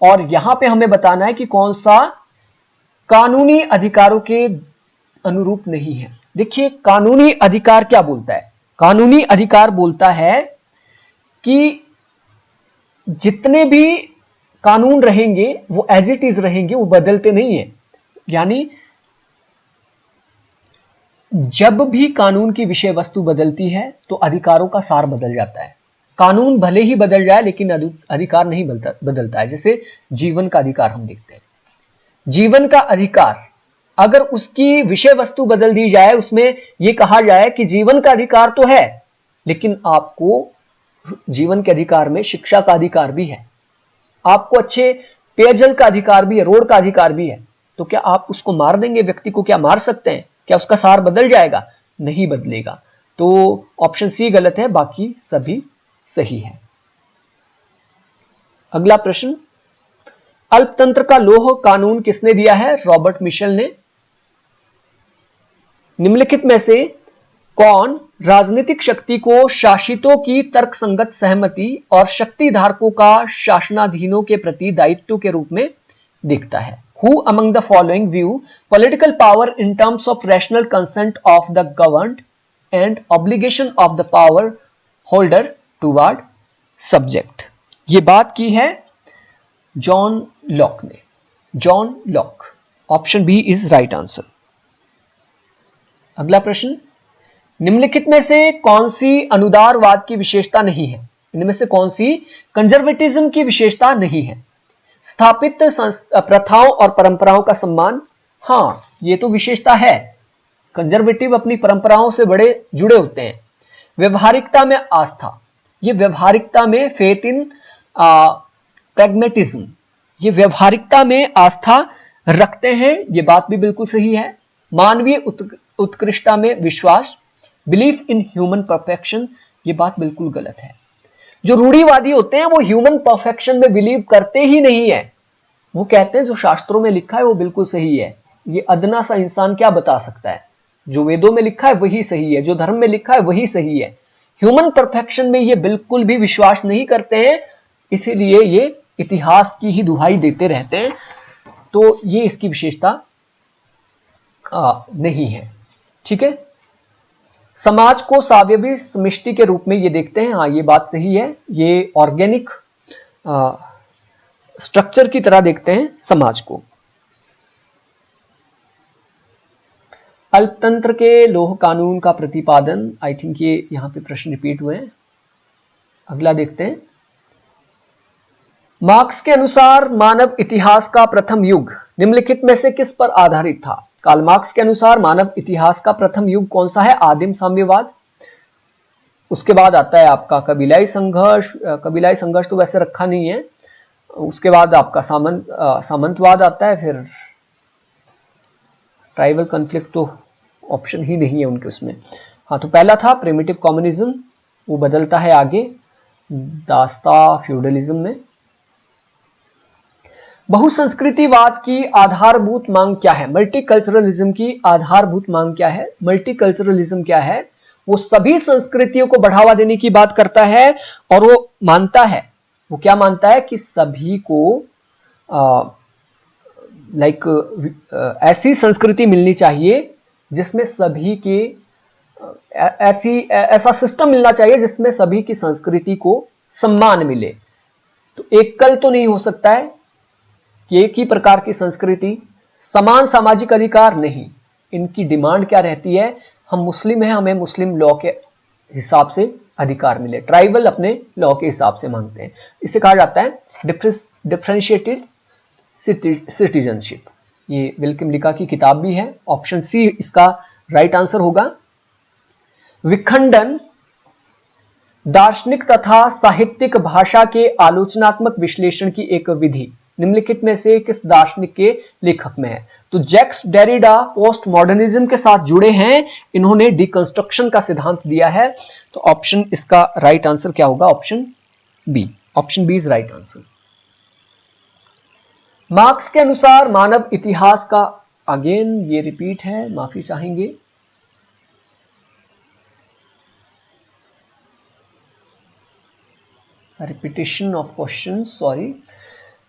और यहां पे हमें बताना है कि कौन सा कानूनी अधिकारों के अनुरूप नहीं है। देखिए कानूनी अधिकार क्या बोलता है? कानूनी अधिकार बोलता है कि जितने भी कानून रहेंगे वो एज इट इज रहेंगे, वो बदलते नहीं है। यानी जब भी कानून की विषय वस्तु बदलती है तो अधिकारों का सार बदल जाता है। कानून भले ही बदल जाए लेकिन अधिकार नहीं बदलता है। जैसे जीवन का अधिकार हम देखते हैं, जीवन का अधिकार अगर उसकी विषय वस्तु बदल दी जाए, उसमें यह कहा जाए कि जीवन का अधिकार तो है लेकिन आपको जीवन के अधिकार में शिक्षा का अधिकार भी है, आपको अच्छे पेयजल का अधिकार भी है, रोड का अधिकार भी है, तो क्या आप उसको मार देंगे? व्यक्ति को क्या मार सकते हैं? क्या उसका सार बदल जाएगा? नहीं बदलेगा। तो ऑप्शन सी गलत है, बाकी सभी सही है। अगला प्रश्न, अल्पतंत्र का लौह कानून किसने दिया है? रॉबर्ट मिशेल ने। निम्नलिखित में से कौन राजनीतिक शक्ति को शासितों की तर्कसंगत सहमति और शक्ति धारकों का शासनाधीनों के प्रति दायित्व के रूप में देखता है? Who among the following view political power in terms of rational consent of the governed and obligation of the power holder toward subject? ये बात की है जॉन लॉक ने, John Locke. Option B is right answer. अगला प्रश्न, निम्नलिखित में से कौन सी अनुदारवाद की विशेषता नहीं है? इनमें से कौन सी कंजर्वेटिज्म की विशेषता नहीं है? स्थापित प्रथाओं और परंपराओं का सम्मान, हां ये तो विशेषता है। कंजर्वेटिव अपनी परंपराओं से बड़े जुड़े होते हैं। व्यवहारिकता में आस्था, ये व्यवहारिकता में फेथ इन प्रैग्मेटिज्म, ये व्यवहारिकता में आस्था रखते हैं, ये बात भी बिल्कुल सही है। मानवीय उत्कृष्टता में विश्वास, बिलीफ इन ह्यूमन परफेक्शन, ये बात बिल्कुल गलत है। जो रूढ़िवादी होते हैं वो ह्यूमन परफेक्शन में बिलीव करते ही नहीं है, वो कहते हैं जो शास्त्रों में लिखा है वो बिल्कुल सही है, ये अदना सा इंसान क्या बता सकता है, जो वेदों में लिखा है वही सही है, जो धर्म में लिखा है वही सही है। ह्यूमन परफेक्शन में ये बिल्कुल भी विश्वास नहीं करते हैं, इसीलिए ये इतिहास की ही दुहाई देते रहते हैं। तो ये इसकी विशेषता नहीं है। ठीक है, समाज को सावयवी समष्टि के रूप में ये देखते हैं, हाँ ये बात सही है, ये ऑर्गेनिक स्ट्रक्चर की तरह देखते हैं समाज को। अल्पतंत्र के लोह कानून का प्रतिपादन, आई थिंक ये यहां पे प्रश्न रिपीट हुए हैं। अगला देखते हैं, मार्क्स के अनुसार मानव इतिहास का प्रथम युग निम्नलिखित में से किस पर आधारित था? कार्ल मार्क्स के अनुसार मानव इतिहास का प्रथम युग कौन सा है? आदिम साम्यवाद। उसके बाद आता है आपका कबीलाई संघर्ष, कबीलाई संघर्ष तो वैसे रखा नहीं है। उसके बाद आपका सामंतवाद आता है, फिर ट्राइबल कॉन्फ्लिक्ट तो ऑप्शन ही नहीं है उनके उसमें। हाँ, तो पहला था प्रिमिटिव कम्युनिज्म, वो बदलता है आगे दास्ता फ्यूडलिज्म में। बहुसंस्कृतिवाद की आधारभूत मांग क्या है? मल्टीकल्चरलिज्म की आधारभूत मांग क्या है? मल्टीकल्चरलिज्म क्या है? वो सभी संस्कृतियों को बढ़ावा देने की बात करता है और वो मानता है, वो क्या मानता है कि सभी को ऐसी संस्कृति मिलनी चाहिए जिसमें सभी के ऐसा सिस्टम मिलना चाहिए जिसमें सभी की संस्कृति को सम्मान मिले। तो एकल तो नहीं हो सकता है कि एक ही प्रकार की संस्कृति, समान सामाजिक अधिकार नहीं। इनकी डिमांड क्या रहती है? हम मुस्लिम हैं, हमें मुस्लिम लॉ के हिसाब से अधिकार मिले। ट्राइबल अपने लॉ के हिसाब से मांगते हैं। इसे कहा जाता है डिफरेंशिएटेड सिटीजनशिप। ये विल्किम लिका की किताब भी है। ऑप्शन सी इसका राइट आंसर होगा। विखंडन दार्शनिक तथा साहित्यिक भाषा के आलोचनात्मक विश्लेषण की एक विधि निम्नलिखित में से किस दार्शनिक के लेखक में है? तो जैक्स डेरिडा पोस्ट मॉडर्निज्म के साथ जुड़े हैं, इन्होंने डिकंस्ट्रक्शन का सिद्धांत दिया है। तो ऑप्शन इसका राइट आंसर क्या होगा? Option B. Option B is right answer. Marx के अनुसार मानव इतिहास का, अगेन ये रिपीट है, माफी चाहेंगे। Repetition of question, sorry.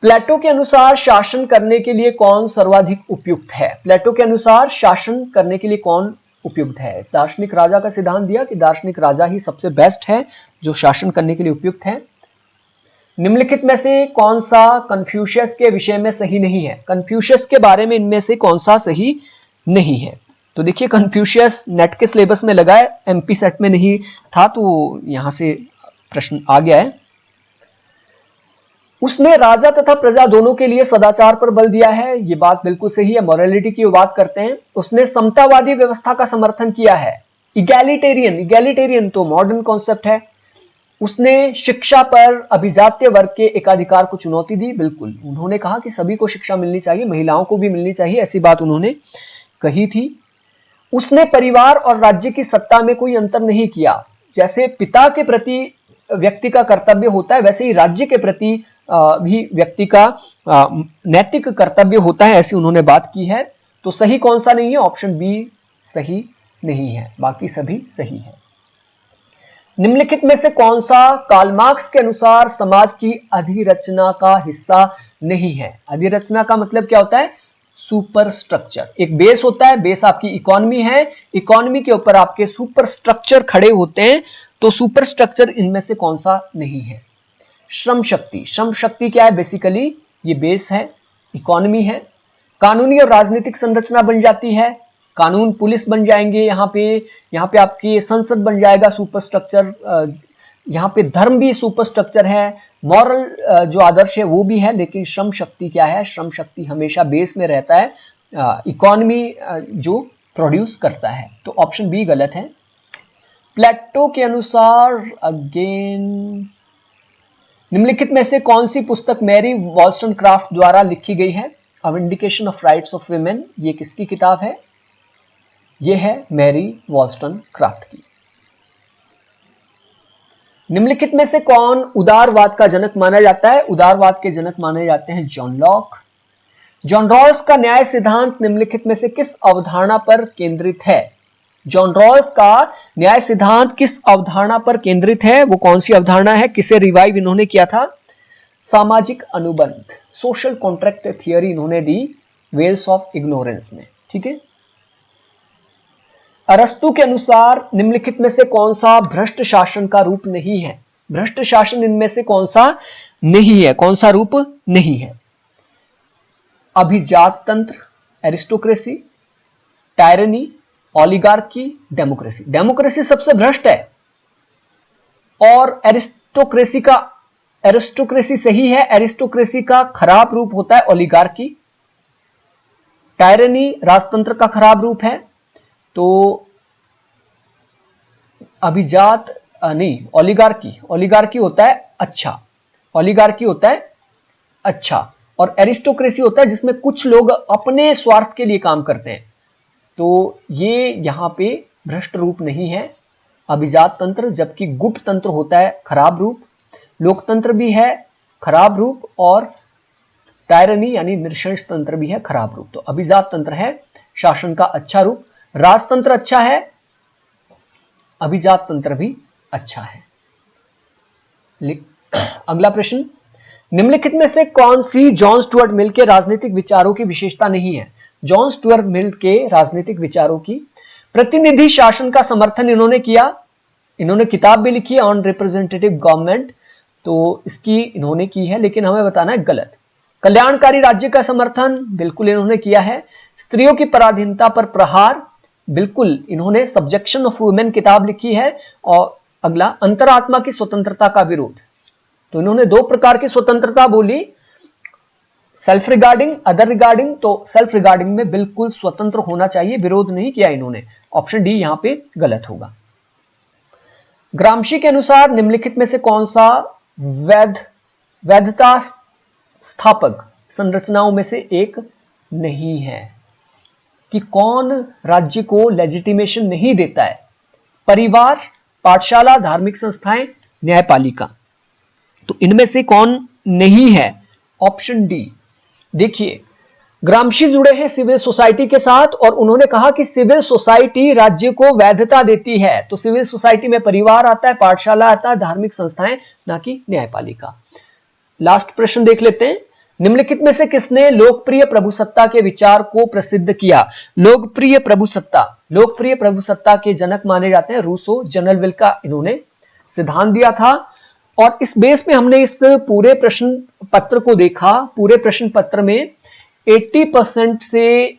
Plato के अनुसार शासन करने के लिए कौन सर्वाधिक उपयुक्त है? प्लेटो के अनुसार शासन करने के लिए कौन उपयुक्त है? दार्शनिक राजा का सिद्धांत दिया कि दार्शनिक राजा ही सबसे बेस्ट है जो शासन करने के लिए उपयुक्त है। निम्नलिखित में से कौन सा कन्फ्यूशियस के विषय में सही नहीं है? कन्फ्यूशियस के बारे में इनमें से कौन सा सही नहीं है? तो देखिए, कन्फ्यूशियस नेट के सिलेबस में लगा है, एमपी सेट में नहीं था, तो यहां से प्रश्न आ गया है। उसने राजा तथा प्रजा दोनों के लिए सदाचार पर बल दिया है, ये बात बिल्कुल सही है, मोरालिटी की बात करते हैं। उसने समतावादी व्यवस्था का समर्थन किया है, इगैलिटेरियन तो मॉडर्न कॉन्सेप्ट है। उसने शिक्षा पर अभिजात्य वर्ग के एकाधिकार को चुनौती दी, बिल्कुल। उन्होंने कहा कि सभी को शिक्षा मिलनी चाहिए, महिलाओं को भी मिलनी चाहिए, ऐसी बात उन्होंने कही थी। उसने परिवार और राज्य की सत्ता में कोई अंतर नहीं किया। जैसे पिता के प्रति व्यक्ति का कर्तव्य होता है, वैसे ही राज्य के प्रति भी व्यक्ति का नैतिक कर्तव्य होता है, ऐसी उन्होंने बात की है। तो सही कौन सा नहीं है? ऑप्शन बी सही नहीं है, बाकी सभी सही है। निम्नलिखित में से कौन सा कार्ल मार्क्स के अनुसार समाज की अधिरचना का हिस्सा नहीं है? अधिरचना का मतलब क्या होता है? Super structure. एक बेस होता है, बेस आपकी इकोनॉमी है, इकोनॉमी के ऊपर आपके सुपर स्ट्रक्चर खड़े होते हैं। तो सुपर स्ट्रक्चर इनमें से कौन सा नहीं है? श्रम शक्ति। श्रम शक्ति क्या है? बेसिकली ये बेस है, इकोनॉमी है। कानूनी और राजनीतिक संरचना बन जाती है, कानून पुलिस बन जाएंगे, यहाँ पे आपकी संसद बन जाएगा, सुपर स्ट्रक्चर। यहाँ पे धर्म भी सुपर स्ट्रक्चर है, मॉरल जो आदर्श है वो भी है, लेकिन श्रम शक्ति क्या है? श्रम शक्ति हमेशा बेस में रहता है, इकोनॉमी जो प्रोड्यूस करता है। तो ऑप्शन बी गलत है। प्लेटो के अनुसार अगेन निम्नलिखित में से कौन सी पुस्तक मैरी वॉल्स्टनक्राफ्ट द्वारा लिखी गई है? A vindication of rights of women, ये किसकी किताब है? ये है मैरी वॉल्स्टनक्राफ्ट की। निम्नलिखित में से कौन उदारवाद का जनक माना जाता है? उदारवाद के जनक माने जाते हैं जॉन लॉक, जॉन रॉल्स का न्याय सिद्धांत निम्नलिखित में से किस अवधारणा पर केंद्रित है? जॉन रॉल्स का न्याय सिद्धांत किस अवधारणा पर केंद्रित है? वो कौन सी अवधारणा है? किसे रिवाइव इन्होंने किया था? सामाजिक अनुबंध, सोशल कॉन्ट्रैक्ट थियरी इन्होंने दी वेल्स ऑफ इग्नोरेंस में। ठीक है। अरस्तु के अनुसार निम्नलिखित में से कौन सा भ्रष्ट शासन का रूप नहीं है? भ्रष्ट शासन इनमें से कौन सा नहीं है, कौन सा रूप नहीं है? अभिजात तंत्र, aristocracy, tyranny, oligarchy, democracy. Democracy सबसे भ्रष्ट है और एरिस्टोक्रेसी सही है। एरिस्टोक्रेसी का खराब रूप होता है ओलिगार्की। टायरनी राजतंत्र का खराब रूप है। तो अभिजात नहीं, ओलिगार्की होता है अच्छा, ओलिगार्की होता है अच्छा, और एरिस्टोक्रेसी होता है जिसमें कुछ लोग अपने स्वार्थ के लिए काम करते हैं। तो ये यहां पे भ्रष्ट रूप नहीं है अभिजात तंत्र, जबकि गुप्त तंत्र होता है खराब रूप, लोकतंत्र भी है खराब रूप, और टायरनी यानी नृशंस तंत्र भी है खराब रूप। तो अभिजात तंत्र है शासन का अच्छा रूप, राजतंत्र अच्छा है, अभिजात तंत्र भी अच्छा है। अगला प्रश्न, निम्नलिखित में से कौन सी जॉन स्टुअर्ट मिल के राजनीतिक विचारों की विशेषता नहीं है? जॉन स्टुअर्ट मिल के राजनीतिक विचारों की, प्रतिनिधि शासन का समर्थन इन्होंने किया, इन्होंने किताब भी लिखी है ऑन रिप्रेजेंटेटिव गवर्नमेंट, तो इसकी इन्होंने की है, लेकिन हमें बताना है गलत। कल्याणकारी राज्य का समर्थन बिल्कुल इन्होंने किया है। स्त्रियों की पराधीनता पर प्रहार, बिल्कुल इन्होंने सब्जेक्शन ऑफ वुमेन किताब लिखी है। और अगला, अंतरात्मा की स्वतंत्रता का विरोध, तो इन्होंने दो प्रकार की स्वतंत्रता बोली, सेल्फ रिगार्डिंग, अदर रिगार्डिंग। तो सेल्फ रिगार्डिंग में बिल्कुल स्वतंत्र होना चाहिए, विरोध नहीं किया इन्होंने। ऑप्शन डी यहां पे गलत होगा। ग्रामशी के अनुसार निम्नलिखित में से कौन सा वैधता स्थापक संरचनाओं में से एक नहीं है? कि कौन राज्य को लेजिटिमेशन नहीं देता है? परिवार, पाठशाला, धार्मिक संस्थाएं, न्यायपालिका। तो इनमें से कौन नहीं है? Option D. देखिए, ग्रामशी जुड़े हैं सिविल सोसाइटी के साथ और उन्होंने कहा कि सिविल सोसाइटी राज्य को वैधता देती है। तो सिविल सोसाइटी में परिवार आता है, पाठशाला आता है, धार्मिक संस्थाएं, ना कि न्यायपालिका। लास्ट प्रश्न देख लेते हैं, निम्नलिखित में से किसने लोकप्रिय प्रभुसत्ता के विचार को प्रसिद्ध किया? लोकप्रिय प्रभुसत्ता के जनक माने जाते हैं रूसो। जनरल का इन्होंने सिद्धांत दिया था और इस बेस पे हमने इस पूरे प्रश्न पत्र को देखा। पूरे प्रश्न पत्र में 80% से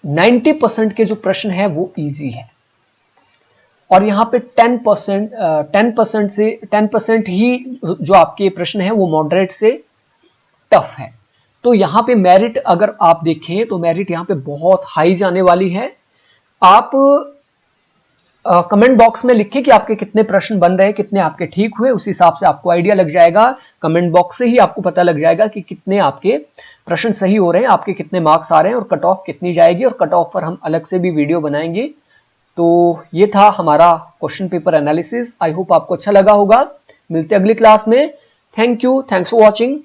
90% के जो प्रश्न है वो इजी है और यहाँ पे 10% ही जो आपके प्रश्न है वो मॉडरेट से टफ है। तो यहाँ पे मेरिट अगर आप देखें तो मेरिट यहाँ पे बहुत हाई जाने वाली है। आप कमेंट बॉक्स में लिखिए कि आपके कितने प्रश्न बन रहे हैं, कितने आपके ठीक हुए, उस हिसाब से आपको आइडिया लग जाएगा। कमेंट बॉक्स से ही आपको पता लग जाएगा कि कितने आपके प्रश्न सही हो रहे हैं, आपके कितने मार्क्स आ रहे हैं और कट ऑफ कितनी जाएगी, और कट ऑफ पर हम अलग से भी वीडियो बनाएंगे। तो ये था हमारा question paper analysis. I hope आपको अच्छा लगा होगा। मिलते अगली क्लास में। Thank you, thanks for watching.